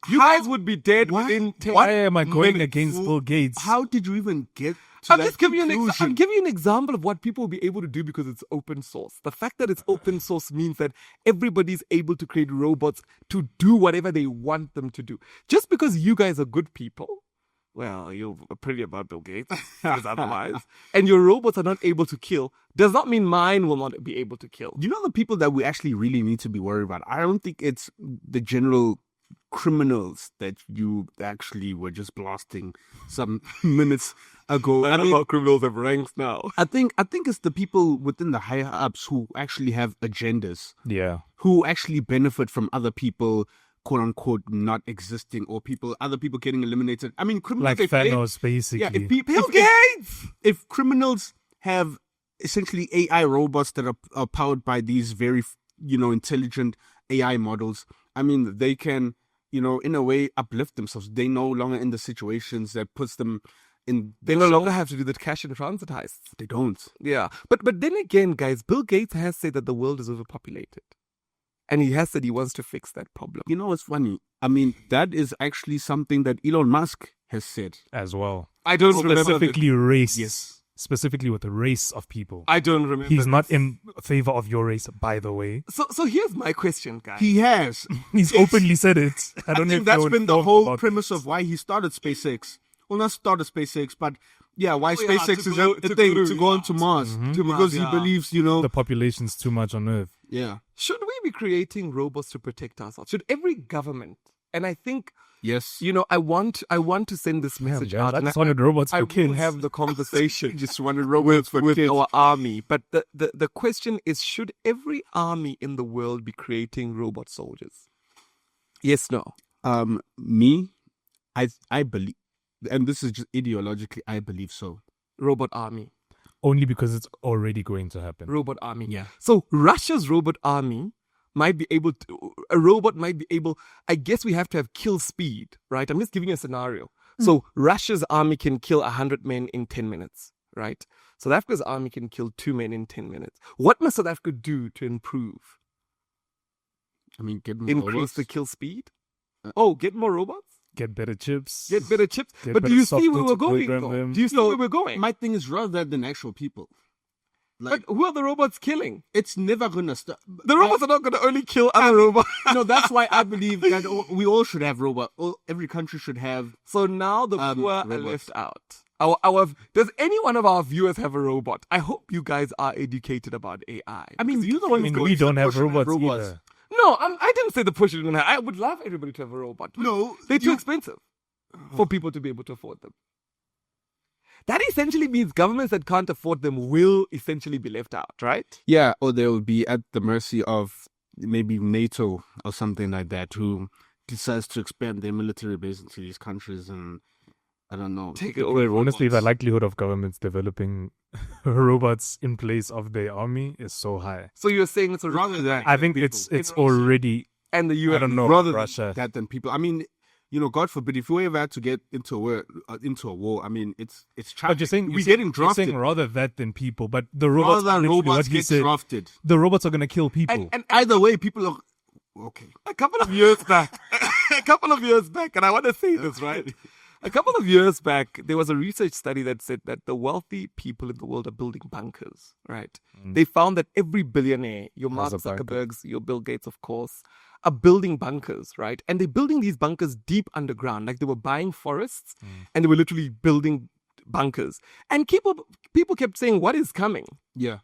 You guys would be dead Why- within 10 Why am I going minutes. against Bill Gates? How did you even get to I'm that just giving you conclusion? I'm giving you an example of what people will be able to do because it's open source. The fact that it's open source means that everybody's able to create robots to do whatever they want them to do. Just because you guys are good people, well, you're pretty about Bill Gates, because otherwise, and your robots are not able to kill, does not mean mine will not be able to kill. You know the people that we actually really need to be worried about? I don't think it's the general criminals that you actually were just blasting some minutes ago. I don't know how criminals have ranks now. I think it's the people within the higher ups who actually have agendas, Yeah. who actually benefit from other people, quote unquote, not existing, or other people getting eliminated. I mean, criminals Like Thanos, basically. Yeah, Bill Gates! if criminals have essentially AI robots that are powered by these very, intelligent AI models, I mean, they can, in a way uplift themselves. They no longer in the situations that puts them in. They no longer have to do the cash and transit heists. They don't. Yeah. But then again, guys, Bill Gates has said that the world is overpopulated. And he has said he wants to fix that problem. You know what's funny? I mean, that is actually something that Elon Musk has said. as well. I don't remember. Specifically race. Yes. Specifically with the race of people. I don't remember. He's not in favor of your race, by the way. So here's my question, guys. He has. He's openly said it. I don't know think if that's you're been the informed whole about premise of why he started SpaceX. Well, not started SpaceX, but yeah, why Oh, yeah, SpaceX to is go- a to thing go to to go onto Mars. To Mars, Because yeah. he believes, the population's too much on Earth. yeah. Should we be creating robots to protect ourselves? Should every government, and I think, Yes. I want to send this message out. I and just wanted robots I for will kids. have the conversation Just wanted robots for with kids. our army. But the question is, should every army in the world be creating robot soldiers? Yes, no. Me, I believe, and this is just ideologically, I believe so. Robot army. Only because it's already going to happen. Robot army. Yeah. So Russia's robot army might be able to, a robot might be able, I guess we have to have kill speed, right? I'm just giving you a scenario. So Russia's army can kill 100 men in 10 minutes, right? South Africa's army can kill 2 men in 10 minutes. What must South Africa do to improve? I mean, get more Increase robots. the kill speed? Uh, Get more robots? Get better chips. Get better chips? Get But do better you see where software we're to going, program though? them. Do you see where we're going? My thing is rather than actual people. Like, But who are the robots killing? it's never gonna stop. The robots are not going to only kill other robots. No, that's why I believe that we all should have robots. Every country should have. So now the poor are robots. left out. Does any one of our viewers have a robot? I hope you guys are educated about AI. I mean, you I mean, we don't have robots robots. either. No, I didn't say the push it. I would love everybody to have a robot. No, They're too expensive for people to be able to afford them. That essentially means governments that can't afford them will essentially be left out, right? Yeah, or they will be at the mercy of maybe NATO or something like that, who decides to expand their military base into these countries, and I don't know. Take it away. Honestly, the likelihood of governments developing robots in place of their army is so high. So you're saying it's a Rather than I think it's already and the US. I don't know. rather Russia. that than people. I mean, God forbid, if we ever had to get into a war, I mean, it's But you're saying we're getting You're drafted. saying rather that than people, but the robots, Rather are than literally robots what you get said, drafted. the robots are gonna kill people. And Either way, people are okay. a couple of years back, and I want to say this, right? A couple of years back, there was a research study that said that the wealthy people in the world are building bunkers, right? They found that every billionaire, your Mark Has a bunker. Zuckerbergs, your Bill Gates, of course, are building bunkers, right? And they're building these bunkers deep underground. Like they were buying forests and they were literally building bunkers. And people kept saying, what is coming? Yeah.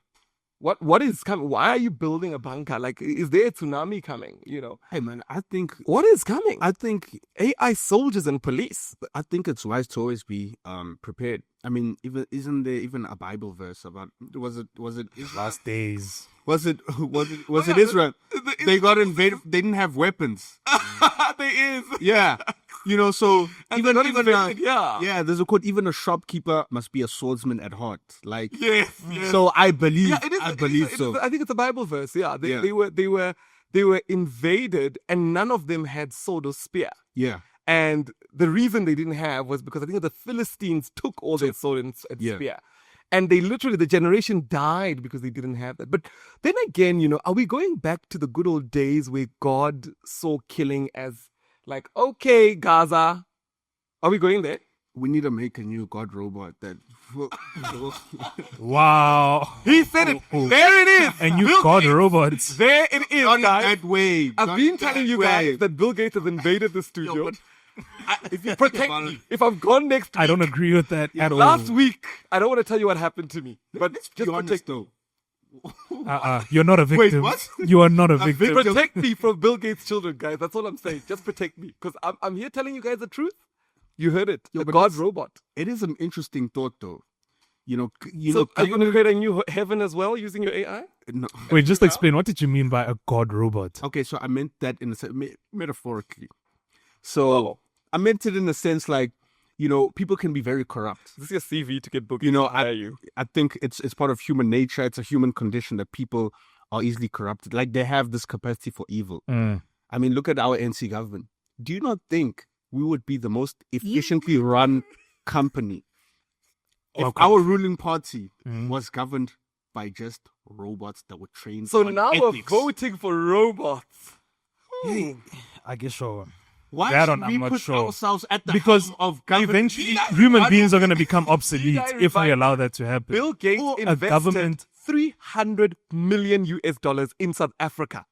What is coming? Why are you building a bunker? Like, is there a tsunami coming? Hey man, I think What is coming? I think AI soldiers and police. it's wise to always be prepared. I mean, isn't there even a Bible verse about was it Last days. was it Israel? They got invaded. They didn't have weapons. There is. Yeah, so And they're not even even fit, yeah. yeah. There's a quote. Even a shopkeeper must be a swordsman at heart. Like Yes. so, I believe. Yeah, it is. I believe so. I think it's a Bible verse. Yeah, Yeah. they were invaded, and none of them had sword or spear. Yeah. And the reason they didn't have was because I think the Philistines took all their sword and Yeah. spear. And they literally, the generation died because they didn't have that. But then again, are we going back to the good old days where God saw killing as like, okay, Gaza, are we going there? We need to make a new God robot that. Wow. He said it. There it is. And you Bill got Gates. robots. There it is, Not guys. that way. I've Not been that telling you way. guys that Bill Gates has invaded the studio. but If you protect me, if I've gone next I don't agree with that at all. last week, I don't want to tell you what happened to me. But Let's just be honest, though. You're not a victim. what? You are not a victim. protect me from Bill Gates' children, guys. That's all I'm saying. Just protect me. Because I'm here telling you guys the truth. You heard it. Yo, The but God it's- robot. It is an interesting thought, though. So are you going to create a new heaven as well using your AI? no. Wait, just explain. What did you mean by a god robot? Okay, so I meant that in a sense, metaphorically. So I meant it in the sense like, people can be very corrupt. This is your CV to get booked. I think it's part of human nature. It's a human condition that people are easily corrupted. Like they have this capacity for evil. I mean, look at our NC government. Do you not think we would be the most efficiently run company if Okay. our ruling party was governed by just robots that were trained So on now ethics? we're voting for robots. I guess so. Why That should one, we I'm not put sure. ourselves at the Because helm of government? eventually human beings are going to become obsolete I if we revive- allow that to happen. Bill Gates a invested government- $300 million in South Africa.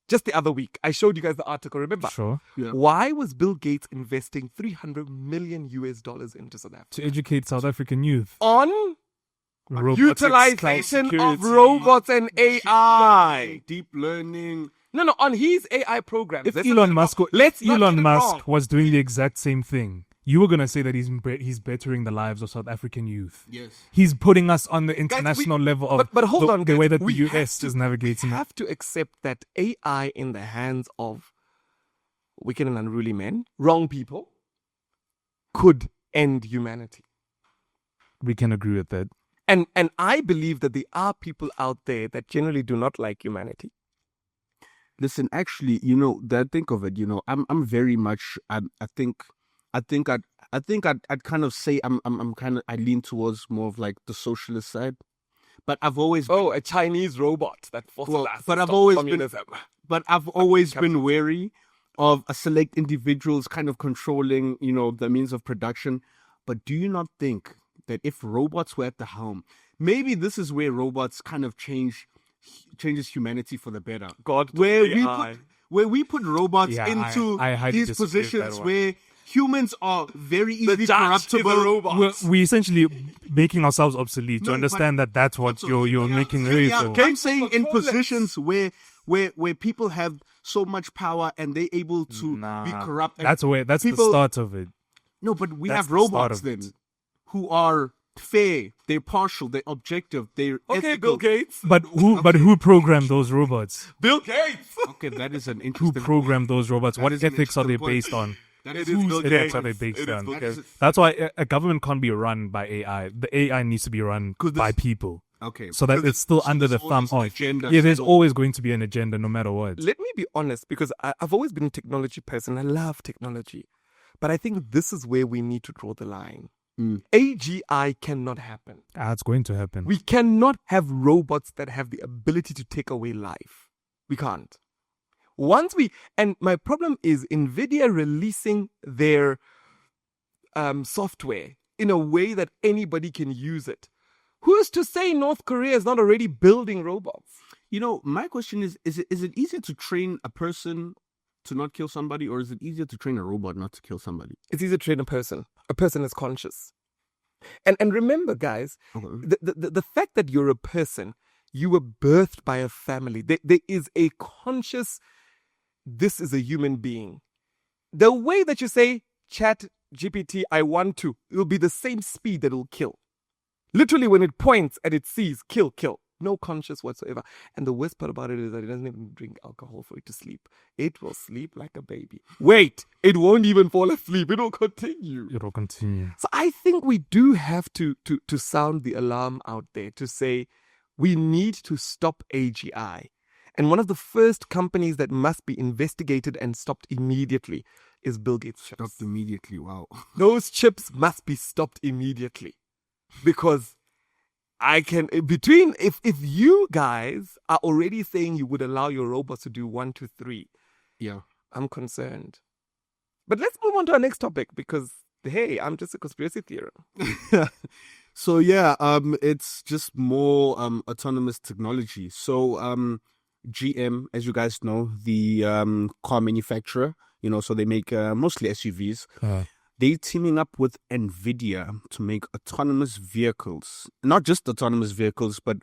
Just the other week. I showed you guys the article, remember? Sure. Yeah. Why was Bill Gates investing $300 million into South Africa? To educate South African youth. On Robotics, cloud utilization of security. robots and AI. Deep learning. No, on his AI program. If Elon Musk not get it Musk wrong. was doing the exact same thing, you were going to say that he's bettering the lives of South African youth. Yes. He's putting us on the international level of but hold on, the guys. way that We the have US to- is navigating We it. have to accept that AI in the hands of wicked and unruly men, wrong people, could end humanity. We can agree with that. And I believe that there are people out there that generally do not like humanity. Listen, actually, that think of it, I'm very much, I'd kind of say I lean towards more of like the socialist side, but I've always, Oh, a Chinese robot that forces Well, us but to I've stop always been- communism. been wary of a select individuals kind of controlling, the means of production. But do you not think that if robots were at the helm, maybe this is where robots kind of changes humanity for the better? God, where AI. we put robots Yeah, into I highly these disagree with that positions one. where humans are very easily judge is a corruptible. robot. We're essentially making ourselves obsolete to No, understand that that's what you're making way for. I'm saying in positions where people have so much power and they're able to be corrupt. And That's the people- start of it. No, but we That's have the start robots of then it. who are fair, they're partial, they're objective, they're Okay, ethical. Bill Gates. But who programmed those robots? Bill Gates. Okay, that is an Who interesting. programmed those robots? What is an ethics are they interesting based point. on? That is Whose Bill ethics Gates. are they based It is on? Bill Gates. That's why a government can't be run by AI. The AI needs to be run by people. Okay. So that Because it's still under the there's thumb always an of. agenda. Yeah, there's always going to be an agenda no matter what. Let me be honest, because I've always been a technology person. I love technology. But I think this is where we need to draw the line. AGI cannot happen. It's going to happen. We cannot have robots that have the ability to take away life. We can't. And my problem is Nvidia releasing their software in a way that anybody can use it. Who's to say North Korea is not already building robots? My question is it easier to train a person to not kill somebody, or is it easier to train a robot not to kill somebody? It's easier to train a person. A person is conscious. And remember, guys, the fact that you're a person, you were birthed by a family. There is a conscious, this is a human being. The way that you say, chat GPT, I want to, it will be the same speed that it will kill. Literally, when it points and it sees, kill. No conscious whatsoever. And the worst part about it is that it doesn't even drink alcohol for it to sleep. It will sleep like a baby. Wait, it won't even fall asleep. It will continue. So I think we do have to sound the alarm out there to say we need to stop AGI. And one of the first companies that must be investigated and stopped immediately is Bill Gates' chips. Stopped immediately, wow. Those chips must be stopped immediately. Because if you guys are already saying you would allow your robots to do 1, 2, 3, yeah, I'm concerned. But let's move on to our next topic because, hey, I'm just a conspiracy theorist. So yeah, it's just more autonomous technology. So GM, as you guys know, the car manufacturer, so they make mostly SUVs. They're teaming up with Nvidia to make autonomous vehicles. Not just autonomous vehicles, but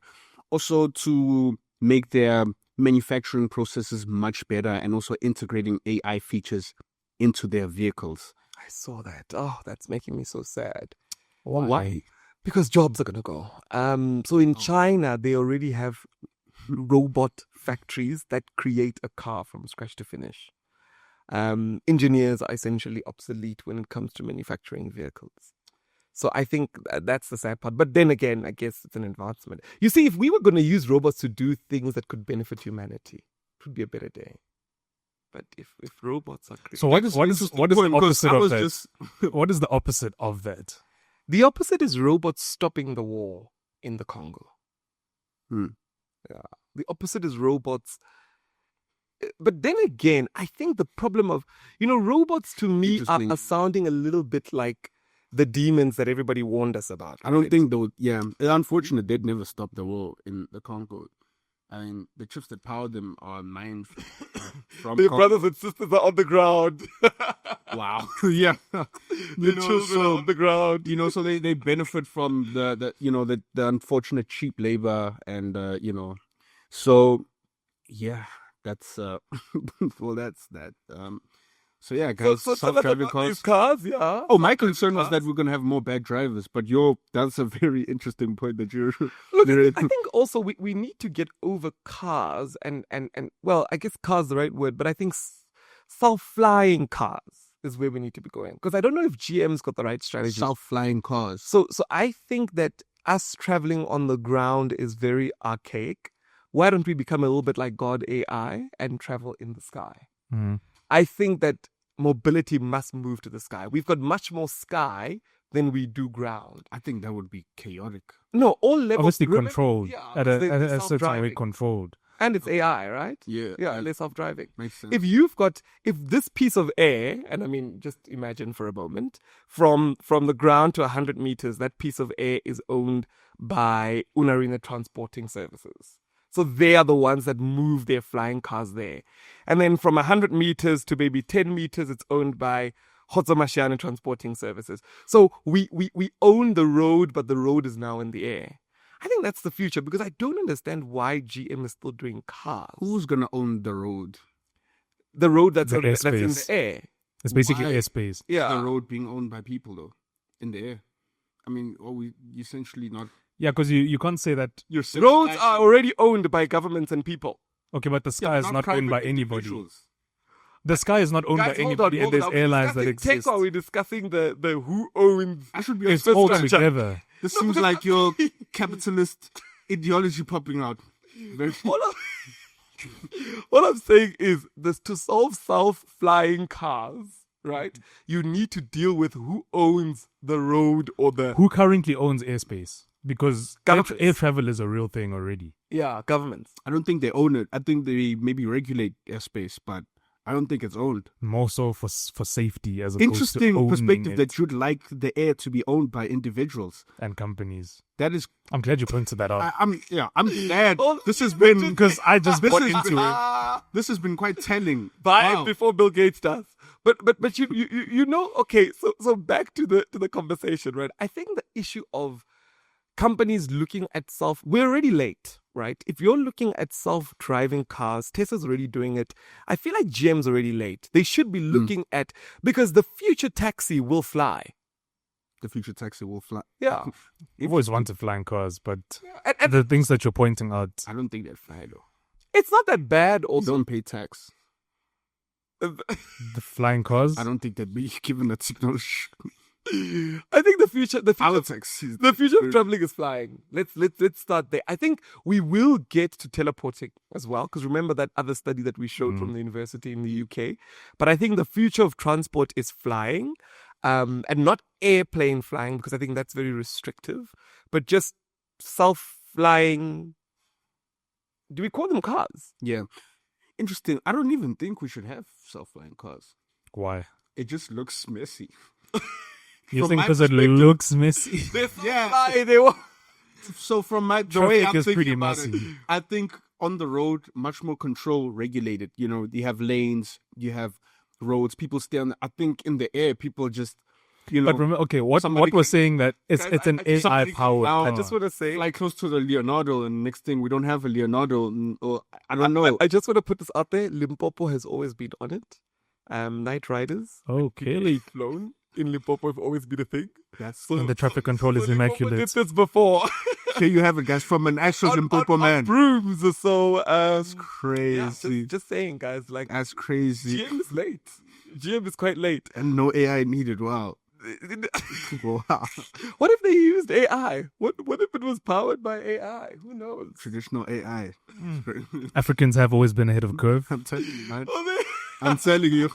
also to make their manufacturing processes much better and also integrating AI features into their vehicles. I saw that. Oh, that's making me so sad. Why? Because jobs are going to go. So in China, they already have robot factories that create a car from scratch to finish. Engineers are essentially obsolete when it comes to manufacturing vehicles. So I think that's the sad part. But then again, I guess it's an advancement. You see, if we were going to use robots to do things that could benefit humanity, it would be a better day. But if robots are created... So what is the opposite of that? What is the opposite of that? The opposite is robots stopping the war in the Congo. Yeah. The opposite is robots... But then again, I think the problem of, robots to me are sounding a little bit like the demons that everybody warned us about. I don't think though, yeah. It's unfortunate they'd never stop the war in the Congo. I mean, the chips that power them are mined from their brothers and sisters are on the ground. Wow. Yeah. The children are on the ground. So they benefit from the unfortunate cheap labor and, So, yeah. That's that's that. So yeah, guys, self-driving cars, yeah. Oh, my concern was that we're gonna have more bad drivers, but that's a very interesting point that you're. Look, I think also we need to get over cars and well, I guess cars is the right word, but I think self-flying cars is where we need to be going because I don't know if GM's got the right strategy. Self-flying cars. So I think that us traveling on the ground is very archaic. Why don't we become a little bit like God AI and travel in the sky? I think that mobility must move to the sky. We've got much more sky than we do ground. I think that would be chaotic. No, all levels. Obviously controlled. At a certain way controlled. And it's AI, right? Yeah. Yeah, they're self-driving. Makes sense. If this piece of air, and I mean, just imagine for a moment, from the ground to 100 meters, that piece of air is owned by Unarina Transporting Services. So they are the ones that move their flying cars there. And then from 100 meters to maybe 10 meters, it's owned by Hotzomashiane Transporting Services. So we own the road, but the road is now in the air. I think that's the future because I don't understand why GM is still doing cars. Who's going to own the road? The road that's in the air. It's basically airspace. Yeah. The road being owned by people, though, in the air. I mean, are we essentially not... Yeah, because you can't say that... Roads are already owned by governments and people. Okay, but the sky is not owned by anybody. The sky is not owned by anybody, and there's airlines that exist. Tech, are we discussing the who owns... I should be it's all together. This seems like your capitalist ideology popping out. Very All I'm saying is this: to solve self-flying cars, right? You need to deal with who owns the road or the Who currently owns airspace? Because Governments. air travel is a real thing already. governments. I don't think they own it. I think they maybe regulate airspace, but I don't think it's owned. More so for safety as opposed to Interesting owning perspective it that you'd like the air to be owned by individuals. and companies. That is, I'm glad you pointed that out. I'm glad Oh, this has been Because I just this bought is- into it. this has been quite telling. Buy Wow. it before Bill Gates does. But you know, okay, so back to the conversation, right? I think the issue of companies looking at we're already late, right? If you're looking at self-driving cars, Tesla's already doing it. I feel like GM's already late. They should be looking at, because the future taxi will fly. The future taxi will fly. Yeah. I've always wanted flying cars, but And the things that you're pointing out, I don't think they'd fly though. it's not that bad also. Don't pay tax. the flying cars. I don't think they'd be given that technology. I think the future Our taxis. the future of traveling is flying. Let's start there. I think we will get to teleporting as well, because remember that other study that we showed from the university in the UK. But I think the future of transport is flying, and not airplane flying, because I think that's very restrictive, but just self-flying. Do we call them cars? Yeah. Interesting. I don't even think we should have self-flying cars. Why? It just looks messy. You From think my because it perspective- looks messy? Yeah. They were. So from the way Traffic I'm is thinking pretty about messy. it, I think on the road, much more control regulated. You know, you have lanes, you have roads, people stay on. I think in the air, people just, you know, But remember, okay, what somebody we're can- saying that it's Guys, an I just- AI somebody can powered now- car. I just want to say, fly close to the Leonardo, and next thing we don't have a Leonardo, or I don't know. I just want to put this out there. Limpopo has always been on it. Night riders Okay, flown in Limpopo have always been a thing. That's and the traffic control is Limpopo immaculate. did this before. here you have it, guys, from an actual Limpopo on man. brooms. So That's yeah, crazy. just saying, guys. Like That's crazy. GM is late. GM is quite late. And no AI needed. Wow. Wow. What if they used AI? What if it was powered by AI? Who knows? Traditional AI. Africans have always been ahead of curve. I'm telling you, man. Oh, man. I'm telling you.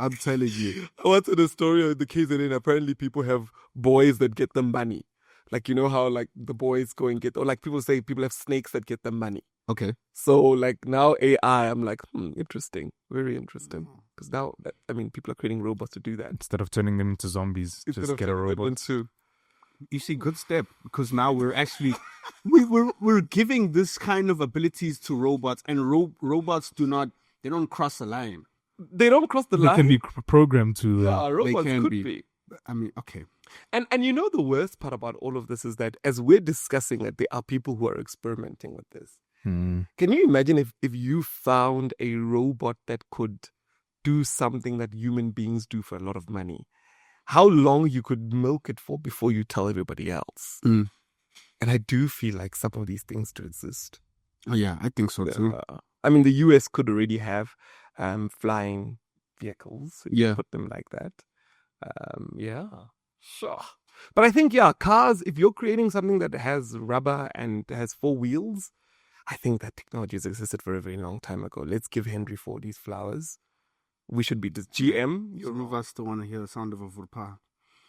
I'm telling you. I wanted a story of the KZN. Apparently, people have boys that get them money. Like, you know how, like, the boys go and get, or like people say people have snakes that get them money. Okay. So, like, now AI, I'm like, interesting. Very interesting. Because now, I mean, people are creating robots to do that. Instead of turning them into zombies, Instead just of get a turning them robot. into- You see, good step, because now we're actually we're giving this kind of abilities to robots, and robots don't cross the line. They don't cross the They line. can be programmed to. Yeah, robots can could be. be. I mean, okay. And you know the worst part about all of this is that as we're discussing it, there are people who are experimenting with this. Can you imagine if you found a robot that could do something that human beings do for a lot of money? How long you could milk it for before you tell everybody else? Mm. And I do feel like some of these things do exist. Oh yeah, I think so too. I mean, the US could already have flying vehicles. If you Yeah. put them like that. Yeah, sure. But I think, yeah, cars, if you're creating something that has rubber and has 4 wheels, I think that technology has existed for a very long time ago. Let's give Henry Ford his flowers. We should be just GM. Some of us still want to hear the sound of a Vurpa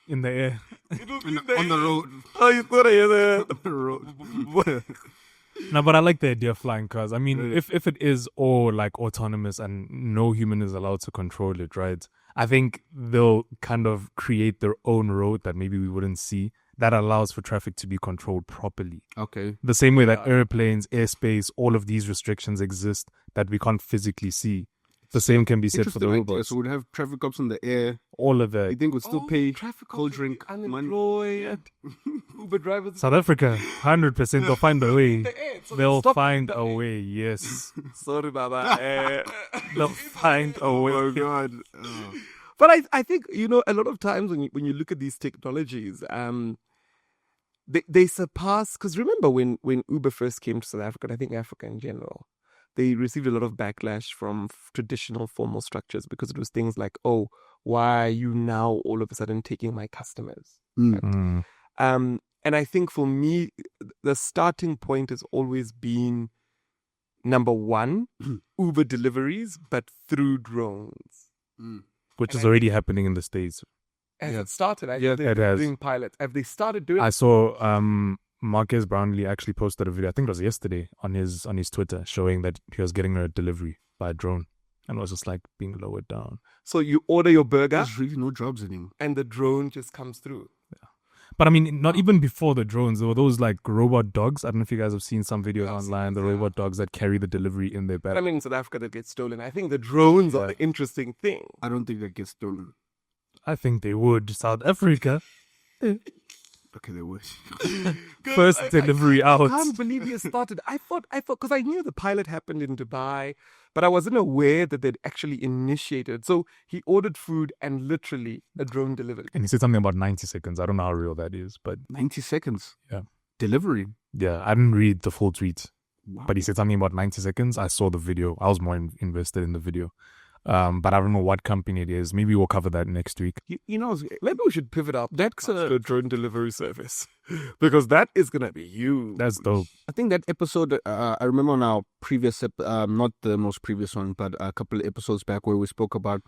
in the air. on the road. Oh, you thought I hear that? On the road. No, but I like the idea of flying cars. I mean, if it is all like autonomous and no human is allowed to control it, right? I think they'll kind of create their own road that maybe we wouldn't see that allows for traffic to be controlled properly. Okay. The same way that airplanes, airspace, all of these restrictions exist that we can't physically see. The same can be said for the Interesting idea. robots. So we'd have traffic cops in the air. All of You that. think we'd still pay traffic cold cops would be drink money? unemployed. Uber drivers. South Africa, 100%, they'll find a way. So They'll stop find the- a way, yes. Sorry, Baba. They'll find a way. Oh God. Oh. But I think, you know, a lot of times when you look at these technologies, they surpass, because remember when Uber first came to South Africa, and I think Africa in general, they received a lot of backlash from traditional formal structures because it was things like, oh, why are you now all of a sudden taking my customers? Mm. And And I think for me, the starting point has always been number one, Uber deliveries, but through drones. Which is already happening in the States. Has it started? Yeah, it has. Doing pilots. Have they started doing? I saw Marquez Brownlee actually posted a video, I think it was yesterday, on his Twitter, showing that he was getting a delivery by a drone and was just like being lowered down. So you order your burger, There's really no jobs anymore. and the drone just comes through. But I mean, not even before the drones, there were those like robot dogs. I don't know if you guys have seen some videos online, the robot dogs that carry the delivery in their But I back. mean, in South Africa, that gets stolen. I think the drones are the interesting thing. I don't think that gets stolen. I think they would. South Africa, Okay, they wish. first delivery out. I can't believe you started. I thought, because I knew the pilot happened in Dubai, but I wasn't aware that they'd actually initiated. So he ordered food and literally a drone delivered. And he said something about 90 seconds. I don't know how real that is, but 90 seconds. Yeah. Delivery. yeah, I didn't read the full tweet. Wow. But he said something about 90 seconds. I saw the video. I was more invested in the video. But I don't know what company it is. Maybe we'll cover that next week. You know, Maybe we should pivot up to the drone delivery service because that is going to be huge. That's dope. I think that episode, I remember on our previous, not the most previous one, but a couple of episodes back where we spoke about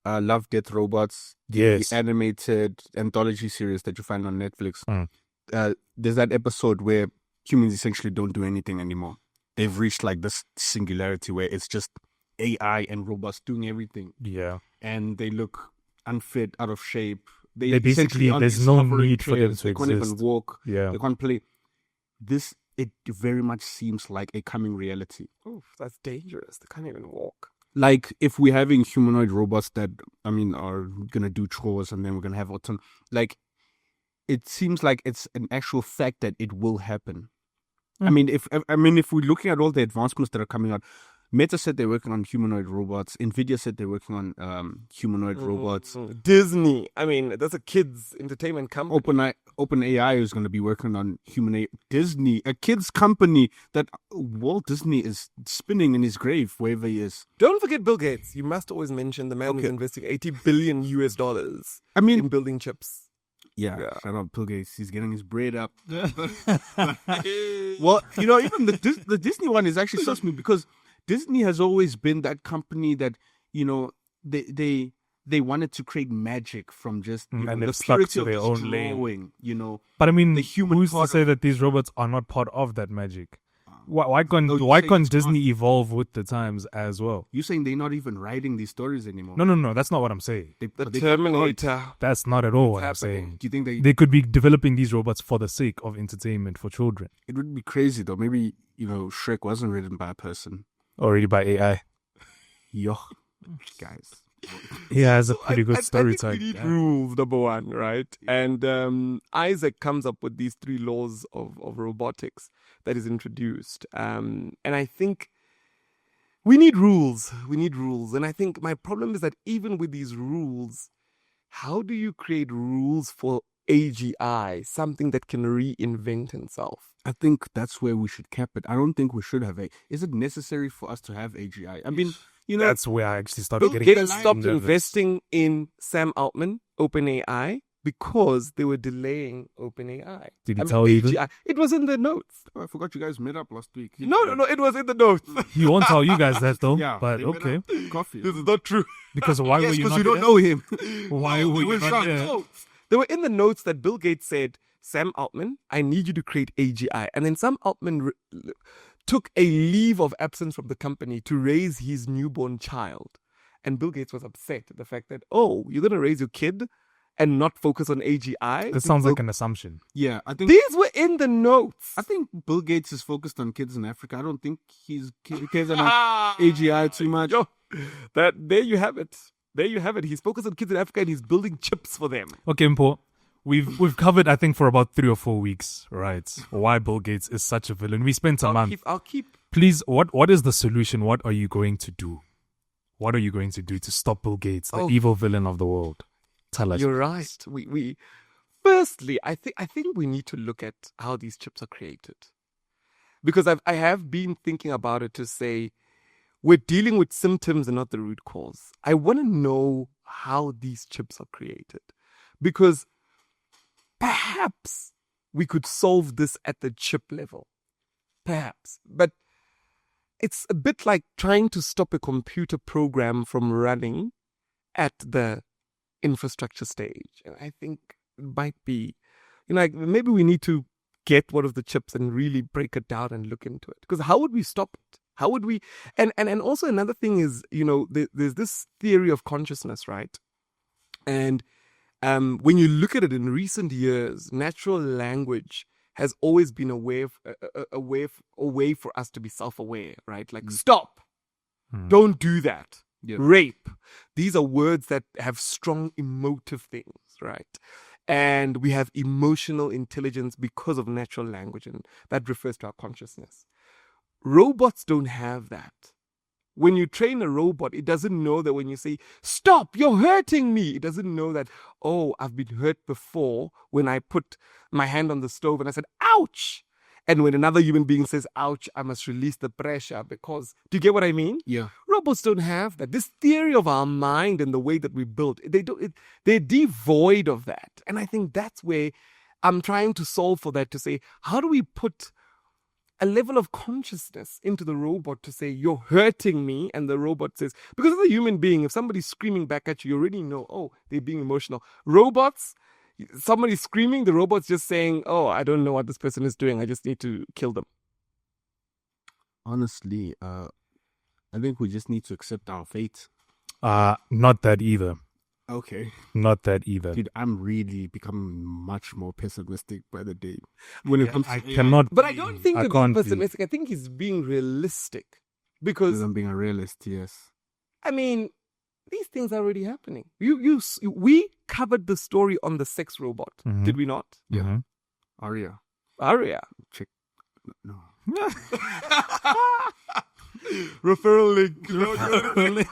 Love, Death, Robots, Yes. the animated anthology series that you find on Netflix. Mm. There's that episode where humans essentially don't do anything anymore. They've reached like this singularity where it's just AI and robots doing everything. Yeah. And they look unfit, out of shape. They basically, essentially on there's these no hovering need for them chairs. to They can't even exist. walk. Yeah. They can't play. It very much seems like a coming reality. Oof, that's dangerous. They can't even walk. Like if we're having humanoid robots that, I mean, are going to do chores and then we're going to have autonomy. Like, it seems like it's an actual fact that it will happen. I mean, if we're looking at all the advancements that are coming out, Meta said they're working on humanoid robots. Nvidia said they're working on humanoid robots. Disney. I mean, that's a kids' entertainment company. OpenAI is going to be working on Disney, a kids company that Walt Disney is spinning in his grave wherever he is. Don't forget Bill Gates. You must always mention the man who's investing $80 billion I mean, in building chips. Yeah, shout out Bill Gates. He's getting his bread up. Well, you know, even the Disney one is actually sus me because Disney has always been that company that, you know, they wanted to create magic from just And the they've stuck purity to of their just own lane. drawing, you know. But I mean, The human who's to part say of- that these robots are not part of that magic? Why No, can't you why say can't it's Disney evolve with the times as well? You're saying they're not even writing these stories anymore. No, that's not what I'm saying. The Terminator. That's not at all what I'm happening? saying. Do you think They could be developing these robots for the sake of entertainment for children. it would be crazy though? Maybe, you know, Shrek wasn't written by a person. Already by AI. Yo, guys. He has a pretty good I story think type. we need rules, number one, right? And Isaac comes up with these 3 laws of robotics that is introduced. And I think we need rules. We need rules. And I think my problem is that even with these rules, how do you create rules for AGI, something that can reinvent itself? I think that's where we should cap it. I don't think we should have Is it necessary for us to have AGI? I mean, you know, That's where I actually started Bill getting Gates stopped nervous. investing in Sam Altman, OpenAI, because they were delaying OpenAI. Did he tell you? AGI. It was in the notes. oh, I forgot you guys met up last week. No, it was in the notes. He won't tell you guys that though. Yeah, But they met okay. up, coffee. This is not true. Because why were Yes, you because not you don't there? know him. Why were you not there? They were in the notes that Bill Gates said, Sam Altman, I need you to create AGI. And then Sam Altman took a leave of absence from the company to raise his newborn child. And Bill Gates was upset at the fact that, you're going to raise your kid and not focus on AGI? That sounds like an assumption. Yeah, I think These were in the notes. I think Bill Gates is focused on kids in Africa. I don't think he cares about AGI too much. Yo, there you have it. There you have it. He's focused on kids in Africa and he's building chips for them. Okay, Mpo. We've covered, I think, for about 3 or 4 weeks, right? Why Bill Gates is such a villain. We spent a month. I'll keep. Please, what is the solution? What are you going to do? What are you going to do to stop Bill Gates, the evil villain of the world? Tell us. You're right. We firstly, I think we need to look at how these chips are created, because I have been thinking about it to say we're dealing with symptoms and not the root cause. I want to know how these chips are created, because perhaps we could solve this at the chip level. Perhaps. But it's a bit like trying to stop a computer program from running at the infrastructure stage. And I think it might be, like maybe we need to get one of the chips and really break it down and look into it. Because how would we stop it? How would we? And also another thing is, there's this theory of consciousness, right? And when you look at it in recent years, natural language has always been a way for us to be self-aware, right? Like, stop, don't do that, rape. These are words that have strong emotive things, right? And we have emotional intelligence because of natural language, and that refers to our consciousness. Robots don't have that. When you train a robot, it doesn't know that when you say, stop, you're hurting me. It doesn't know that, oh, I've been hurt before when I put my hand on the stove and I said, ouch. And when another human being says, ouch, I must release the pressure because, do you get what I mean? Yeah. Robots don't have that. This theory of our mind and the way that we build, they're devoid of that. And I think that's where I'm trying to solve for that, to say, how do we put a level of consciousness into the robot to say, you're hurting me, and the robot says, because as a human being, if somebody's screaming back at you, you already know, oh, they're being emotional. Robots, somebody's screaming, the robot's just saying, oh, I don't know what this person is doing, I just need to kill them. Honestly, I think we just need to accept our fate. Not that either. Okay. Not that either. Dude, I'm really becoming much more pessimistic by the day. When it comes to cannot. But I don't think he's being pessimistic. I think he's being realistic. Because I'm being a realist, yes. I mean, these things are already happening. We covered the story on the sex robot, did we not? Yeah. Aria. Check. No. Referral link.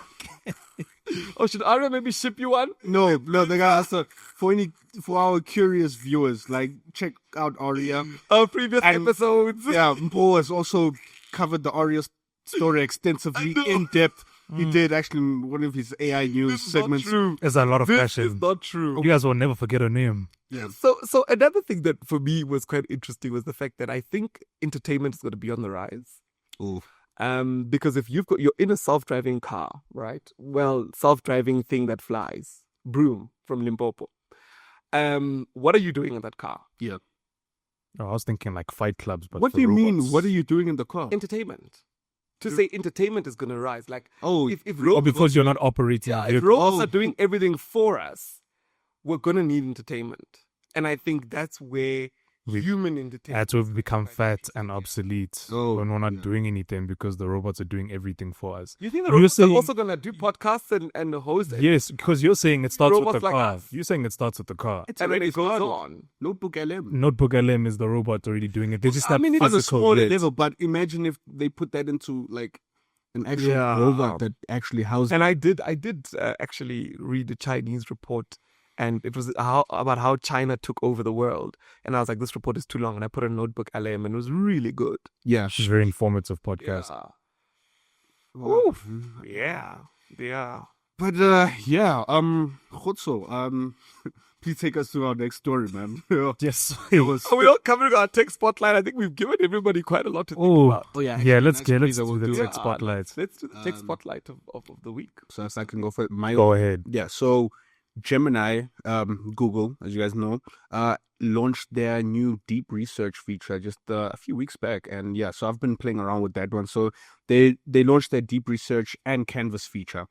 Oh, should Aria maybe ship you one? No, the guy asked for our curious viewers, like, check out Aria. Our previous episodes. Yeah, Mpo has also covered the Aria story extensively, in depth. He did actually in one of his AI news segments. There's a lot of passion. This is not true. You guys will never forget her name. Yeah. So another thing that for me was quite interesting was the fact that I think entertainment is going to be on the rise. Ooh. Because if you're in a self-driving car, right? Well, self-driving thing that flies, broom from Limpopo. What are you doing in that car? Yeah. Oh, I was thinking like fight clubs, but what do you mean? What are you doing in the car? Entertainment. To say entertainment is going to rise, like if robots, because you're not operating. Yeah, if robots are doing everything for us, we're going to need entertainment, and I think that's where human entertainment. That's where we've become fat and obsolete when we're not doing anything because the robots are doing everything for us. You think the robots are also going to do podcasts and host? Yes, because you're saying it starts with the like car. us. You're saying it starts with the car. And then it goes on. Notebook LM. Notebook LM is the robot already doing it. They just have it's a small bits. level, but imagine if they put that into like an actual robot that actually houses. And I did actually read a Chinese report. And it was about how China took over the world. And I was like, this report is too long. And I put a Notebook LM and it was really good. Yeah. It's a very informative podcast. Yeah. Oof. Yeah. But, Khotso, please take us to our next story, man. Yes. Are we all covering our tech spotlight? I think we've given everybody quite a lot to think about. Oh, yeah. Yeah, let's do the tech spotlight. Let's do the tech spotlight of the week. So I can go for it. Go ahead. Yeah, so Gemini, Google, as you guys know, launched their new deep research feature just a few weeks back. And yeah, so I've been playing around with that one. So they launched their deep research and canvas feature,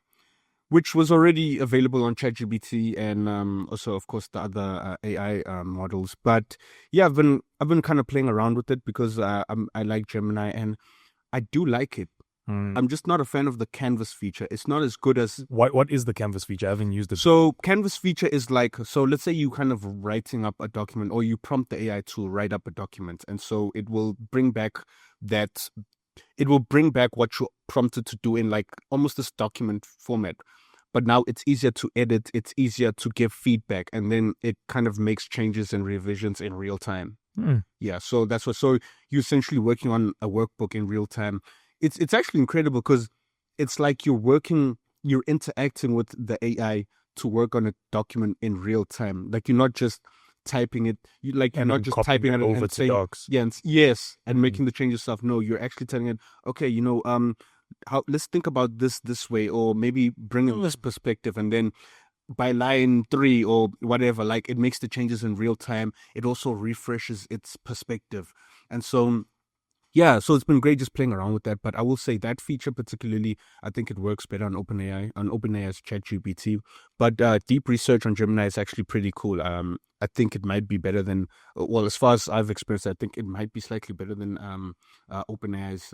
which was already available on ChatGPT and also, of course, the other AI models. But yeah, I've been kind of playing around with it because I like Gemini and I do like it. I'm just not a fan of the canvas feature. It's not as good as... What is the canvas feature? I haven't used it. So canvas feature is like... So let's say you kind of writing up a document or you prompt the AI to write up a document. And so it will bring back that... It will bring back what you prompted to do in like almost this document format. But now it's easier to edit. It's easier to give feedback. And then it kind of makes changes and revisions in real time. Yeah, so that's what... So you're essentially working on a workbook in real time. It's actually incredible because it's like you're interacting with the AI to work on a document in real time. Like you're not just typing it. You're And not just copying typing it over and to saying docs. yes, and making the change yourself. No, you're actually telling it, okay, let's think about this way, or maybe bring in this perspective, and then by line 3 or whatever, like it makes the changes in real time. It also refreshes its perspective. And so, yeah, so it's been great just playing around with that. But I will say that feature particularly, I think it works better on OpenAI's ChatGPT. But deep research on Gemini is actually pretty cool. I think it might be better than, well, as far as I've experienced, I think it might be slightly better than OpenAI's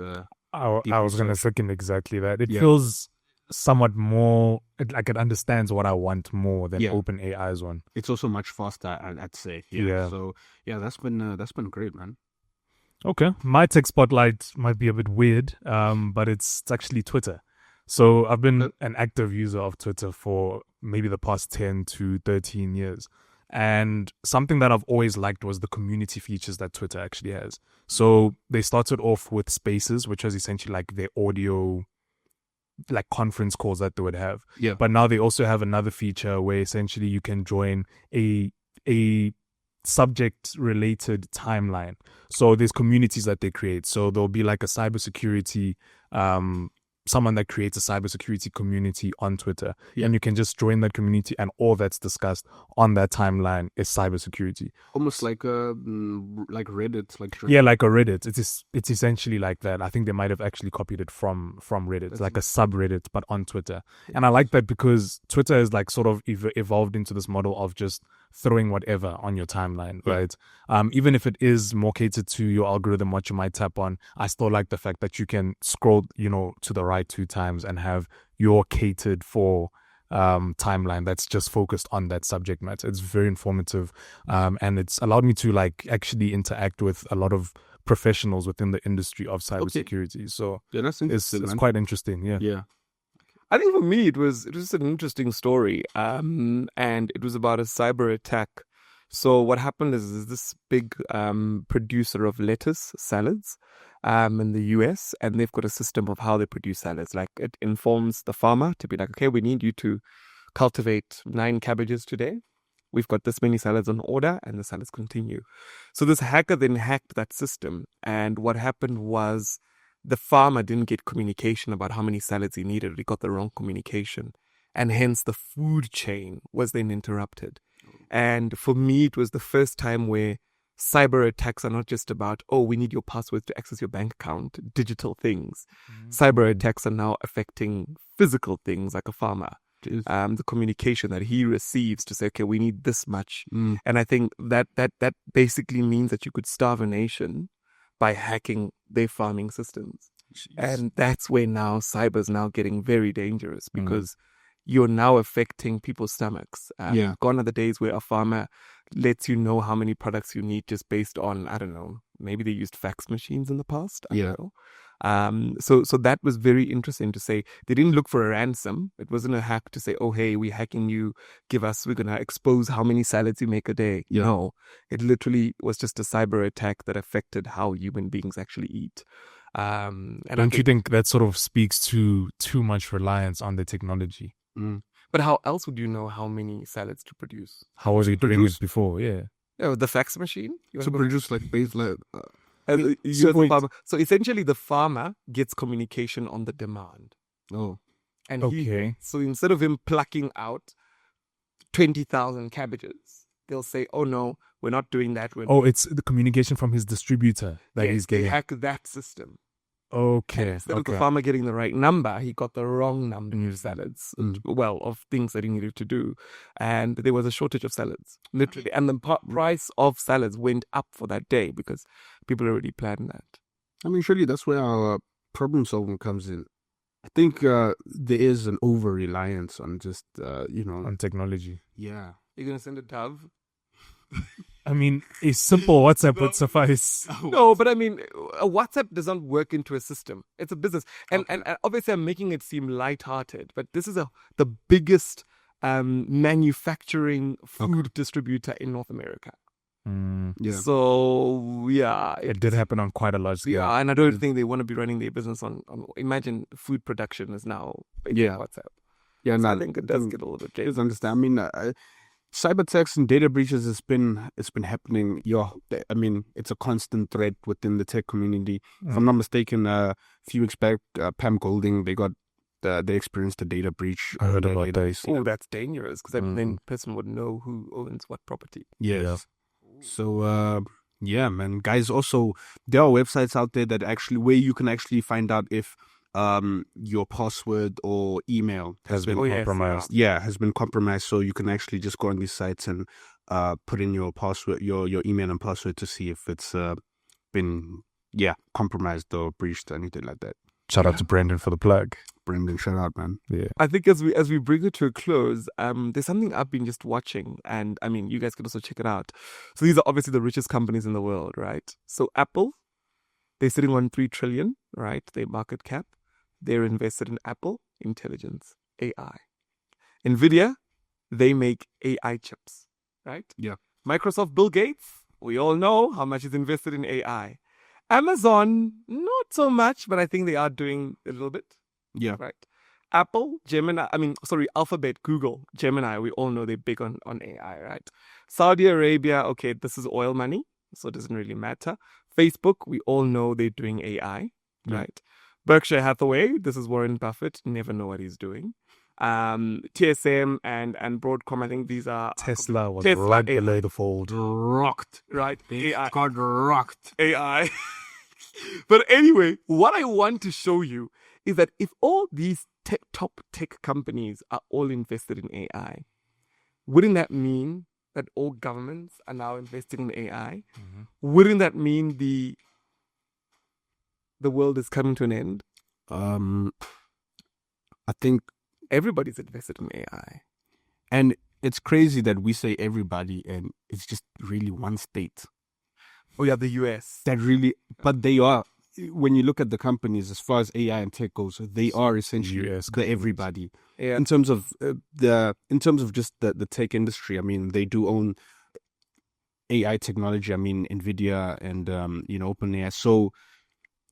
I was going to second exactly that. It Yeah. feels somewhat more like it understands what I want more than Yeah. OpenAI's one. It's also much faster, I'd say. Yeah. So yeah, that's been great, man. Okay, my tech spotlight might be a bit weird, but it's actually Twitter. So I've been an active user of Twitter for maybe the past 10 to 13 years. And something that I've always liked was the community features that Twitter actually has. So they started off with Spaces, which was essentially like their audio, like conference calls that they would have. Yeah. But now they also have another feature where essentially you can join a subject related timeline. So there's communities that they create. So there'll be like a cybersecurity, someone that creates a cybersecurity community on Twitter, and you can just join that community, and all that's discussed on that timeline is cybersecurity. Almost like Reddit, like a Reddit. It's essentially like that. I think they might have actually copied it from Reddit. It's like a subreddit, but on Twitter. And I like that because Twitter is like sort of evolved into this model of just throwing whatever on your timeline, right? Even if it is more catered to your algorithm, what you might tap on, I still like the fact that you can scroll, to the right 2 times and have your catered for timeline that's just focused on that subject matter. It's very informative, and it's allowed me to like actually interact with a lot of professionals within the industry of cybersecurity. So yeah, that's it's quite interesting. Yeah. I think for me it was an interesting story, and it was about a cyber attack. So what happened is this big producer of lettuce salads in the US, and they've got a system of how they produce salads. Like it informs the farmer to be like, okay, we need you to cultivate 9 cabbages today. We've got this many salads on order, and the salads continue. So this hacker then hacked that system, and what happened was the farmer didn't get communication about how many salads he needed. He got the wrong communication, and hence the food chain was then interrupted. And for me, it was the first time where cyber attacks are not just about, oh, we need your passwords to access your bank account, digital things. Cyber attacks are now affecting physical things like a farmer. The communication that he receives to say, okay, we need this much. And I think that basically means that you could starve a nation by hacking their farming systems. Jeez. And that's where now cyber's now getting very dangerous, because you're now affecting people's stomachs. Gone are the days where a farmer lets you know how many products you need just based on, I don't know, maybe they used fax machines in the past. I don't know. So that was very interesting to say. They didn't look for a ransom. It wasn't a hack to say, oh, hey, we're hacking you. We're going to expose how many salads you make a day. Yeah. No, it literally was just a cyber attack that affected how human beings actually eat. And don't you think that sort of speaks to too much reliance on the technology? But how else would you know how many salads to produce? How was he doing it before? Yeah. The fax machine? To produce like base so essentially the farmer gets communication on the demand. And so instead of him plucking out 20,000 cabbages, they'll say, oh no, we're not doing that. It's the communication from his distributor that he's getting. They hack that system. Okay. Instead of the farmer getting the right number, he got the wrong number of salads, of things that he needed to do. And there was a shortage of salads, literally. And the price of salads went up for that day because people already planned that. I mean, surely that's where our problem solving comes in. I think there is an over-reliance on just, on technology. Yeah. You're going to send a dove? I mean, a simple WhatsApp would suffice. No, but I mean, a WhatsApp does not work into a system. It's a business. And obviously I'm making it seem lighthearted, but this is the biggest manufacturing food distributor in North America. Yeah. So, yeah. It did happen on quite a large scale. Yeah, and I don't think they want to be running their business on imagine food production is now WhatsApp. Yeah, so I think it does get a little bit jaded. Understand. I mean, cyber attacks and data breaches it's been happening. I mean, it's a constant threat within the tech community. If I'm not mistaken, a few weeks back, Pam Golding, they experienced a data breach. I heard about this. Oh, that's dangerous because then person would know who owns what property. Yes. Yeah. So yeah, man, guys. Also, there are websites out there that actually where you can actually find out if your password or email Has been yes, compromised. has been compromised. So you can actually just go on these sites and put in your password, your email and password to see if it's been compromised or breached or anything like that. Shout out to Brendan for the plug. Brendan, shout out, man. Yeah. I think as we bring it to a close, there's something I've been just watching, and I mean, you guys can also check it out. So these are obviously the richest companies in the world, right? So Apple, they're sitting on 3 trillion, right? Their market cap. They're invested in Apple Intelligence, AI. Nvidia, they make AI chips, right? Yeah. Microsoft, Bill Gates, we all know how much is invested in AI. Amazon, not so much, but I think they are doing a little bit. Yeah. Right. Apple, Alphabet, Google, Gemini, we all know they're big on AI, right? Saudi Arabia, okay, this is oil money, so it doesn't really matter. Facebook, we all know they're doing AI, right? Berkshire Hathaway, this is Warren Buffett, never know what he's doing. TSM and Broadcom, I think these are... Tesla was Tesla, right AI. below the fold. Rocked. Right, AI. Got rocked. AI. But anyway, what I want to show you is that if all these top tech companies are all invested in AI, wouldn't that mean that all governments are now investing in AI? Mm-hmm. Wouldn't that mean the world is coming to an end? I think, Everybody's invested in AI. and it's crazy that we say everybody, and it's just really one state Oh yeah, the US. that really. But they are. When you look at the companies, as far as AI and tech goes, they are essentially US the everybody. Yeah. In terms of just the tech industry, I mean, they do own AI technology. I mean, Nvidia and OpenAI. So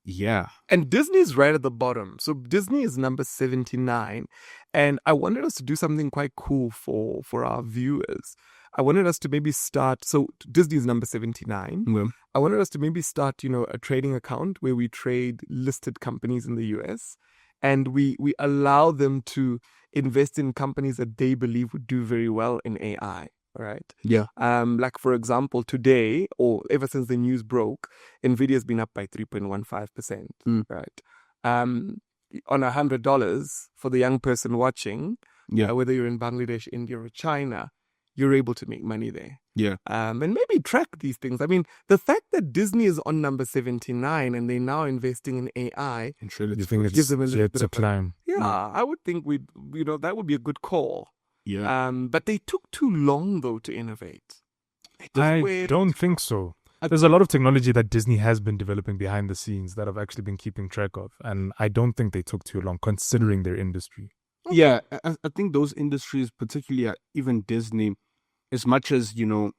yeah, And Disney is right at the bottom. So Disney is number 79. And I wanted us to do something quite cool for our viewers. I wanted us to maybe start. So Disney is number 79. well, I wanted us to maybe start, a trading account where we trade listed companies in the US and we allow them to invest in companies that they believe would do very well in AI. All right. yeah, Like for example, today or ever since the news broke, Nvidia has been up by 3.15%. Right. On $100 for the young person watching, yeah, whether you're in Bangladesh, India, or China, you're able to make money there. yeah. And maybe track these things. I mean, the fact that Disney is on number 79 and they're now investing in AI, And sure, You it's think gives them a little it's bit a of climb? I would think that would be a good call. yeah. But they took too long though to innovate. I don't think so. There's a lot of technology that Disney has been developing behind the scenes that I've actually been keeping track of, and I don't think they took too long considering their industry. Yeah, I think those industries, particularly even Disney, as much as,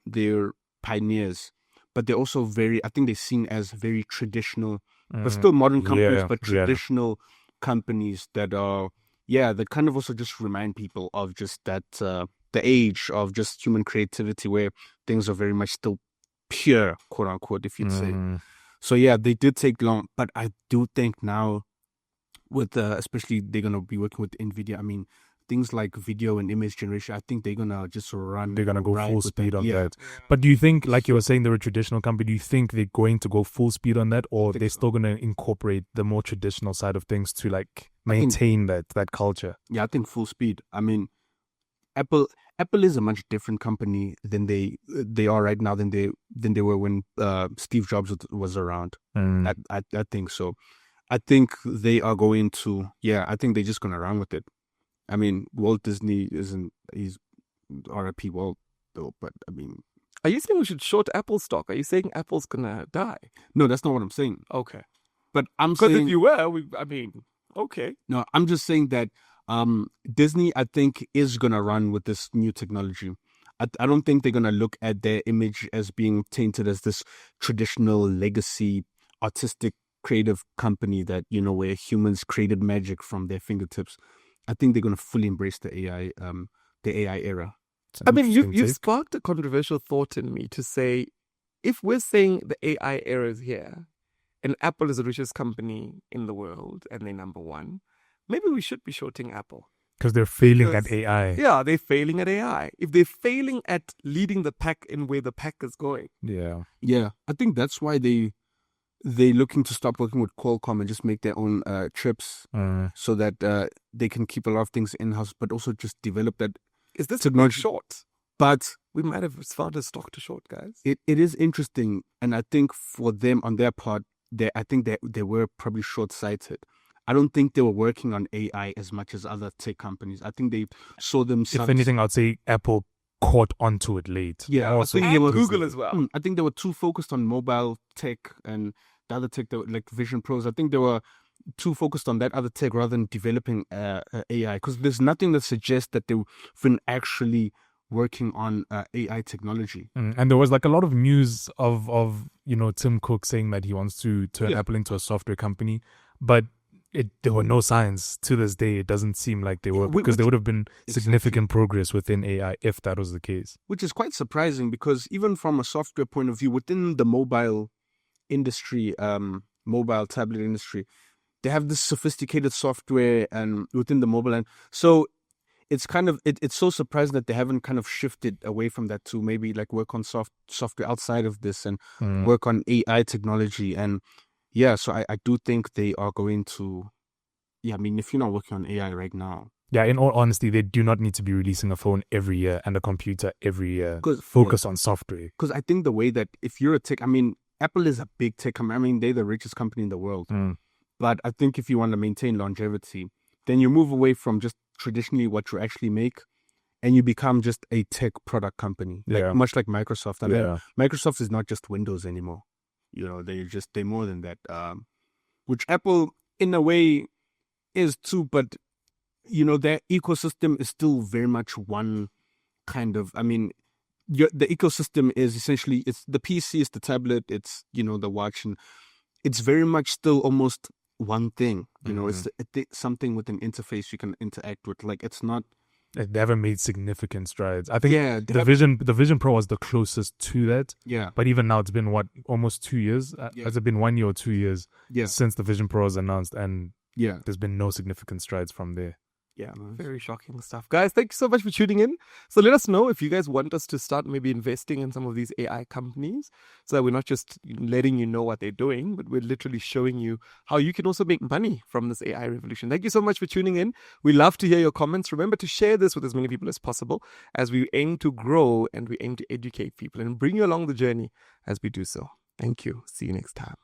they're pioneers, but they're also I think they're seen as very traditional, but still modern companies, but traditional companies that are, that kind of also just remind people of just that, the age of just human creativity where things are very much still pure, quote unquote, if you'd say. So yeah, they did take long, but I do think now with especially they're gonna be working with Nvidia. I mean, things like video and image generation, I think they're gonna just run. They're gonna go right full with speed on Yeah. that. But do you think, like you were saying, they're a traditional company? Do you think they're going to go full speed on that, or they're still gonna incorporate the more traditional side of things to like maintain that culture? Yeah, I think full speed. I mean, Apple is a much different company than they are right now than they were when Steve Jobs was around. I think so. I think they are going to. Yeah, I think they're just gonna run with it. I mean, Walt Disney he's RIP Walt though, but I mean, Are you saying we should short Apple stock? Are you saying Apple's gonna die? no, that's not what I'm saying. Okay. But I'm Because saying if you were, okay. no. I'm just saying that Disney, I think, is gonna run with this new technology. I don't think they're gonna look at their image as being tainted as this traditional legacy, artistic, creative company that where humans created magic from their fingertips. I think they're gonna fully embrace the AI era. It's an I mean, interesting you've take. sparked a controversial thought in me to say, if we're saying the AI era is here, and Apple is the richest company in the world, and they're number one, maybe we should be shorting Apple. Because they're failing at Because- AI. Yeah, they're failing at AI. If they're failing at leading the pack in where the pack is going. Yeah. Yeah, I think that's why they're looking to stop working with Qualcomm and just make their own chips so that they can keep a lot of things in-house, but also just develop that Is this technology. short? But We might have found a stock to short, guys. it is interesting, and I think for them on their part, I think they were probably short-sighted. I don't think they were working on AI as much as other tech companies. I think they saw themselves. If anything, I'd say Apple caught onto it late. Yeah, Also, I think And they were Google as well. I think they were too focused on mobile tech and the other tech, like Vision Pros. I think they were too focused on that other tech rather than developing AI. Because there's nothing that suggests that they've been actually working on AI technology. And there was like a lot of news of Tim Cook saying that he wants to turn Apple into a software company, but there were no signs to this day. It doesn't seem like they were, because there would have been significant progress within AI if that was the case. Which is quite surprising, because even from a software point of view, within the mobile industry, mobile tablet industry, they have this sophisticated software and within the mobile end. So it's kind of it's so surprising that they haven't kind of shifted away from that to maybe like work on software outside of this and work on AI technology. And yeah, so I do think they are going to. Yeah, I mean, if you're not working on AI right now. Yeah, in all honesty, they do not need to be releasing a phone every year and a computer every year. Focus on software. Because I think the way that if you're a tech, I mean, Apple is a big tech company. I mean, they're the richest company in the world. But I think if you want to maintain longevity, then you move away from just traditionally what you actually make, and you become just a tech product company, much like Microsoft. I mean, Microsoft is not just Windows anymore. They're more than that. Which Apple, in a way, is too, but their ecosystem is still very much one kind of. I mean, the ecosystem is essentially it's the PC, it's the tablet, it's the watch, and it's very much still almost one thing. It's something with an interface you can interact with. Like it's not. They haven't made significant strides. I think the Vision Pro was the closest to that. Yeah. But even now, it's been almost 2 years? Has it been 1 year or 2 years since the Vision Pro was announced? And there's been no significant strides from there. Yeah, very shocking stuff. Guys, thank you so much for tuning in. So let us know if you guys want us to start maybe investing in some of these AI companies, so that we're not just letting you know what they're doing, but we're literally showing you how you can also make money from this AI revolution. Thank you so much for tuning in. We love to hear your comments. Remember to share this with as many people as possible, as we aim to grow and we aim to educate people and bring you along the journey as we do so. Thank you. See you next time.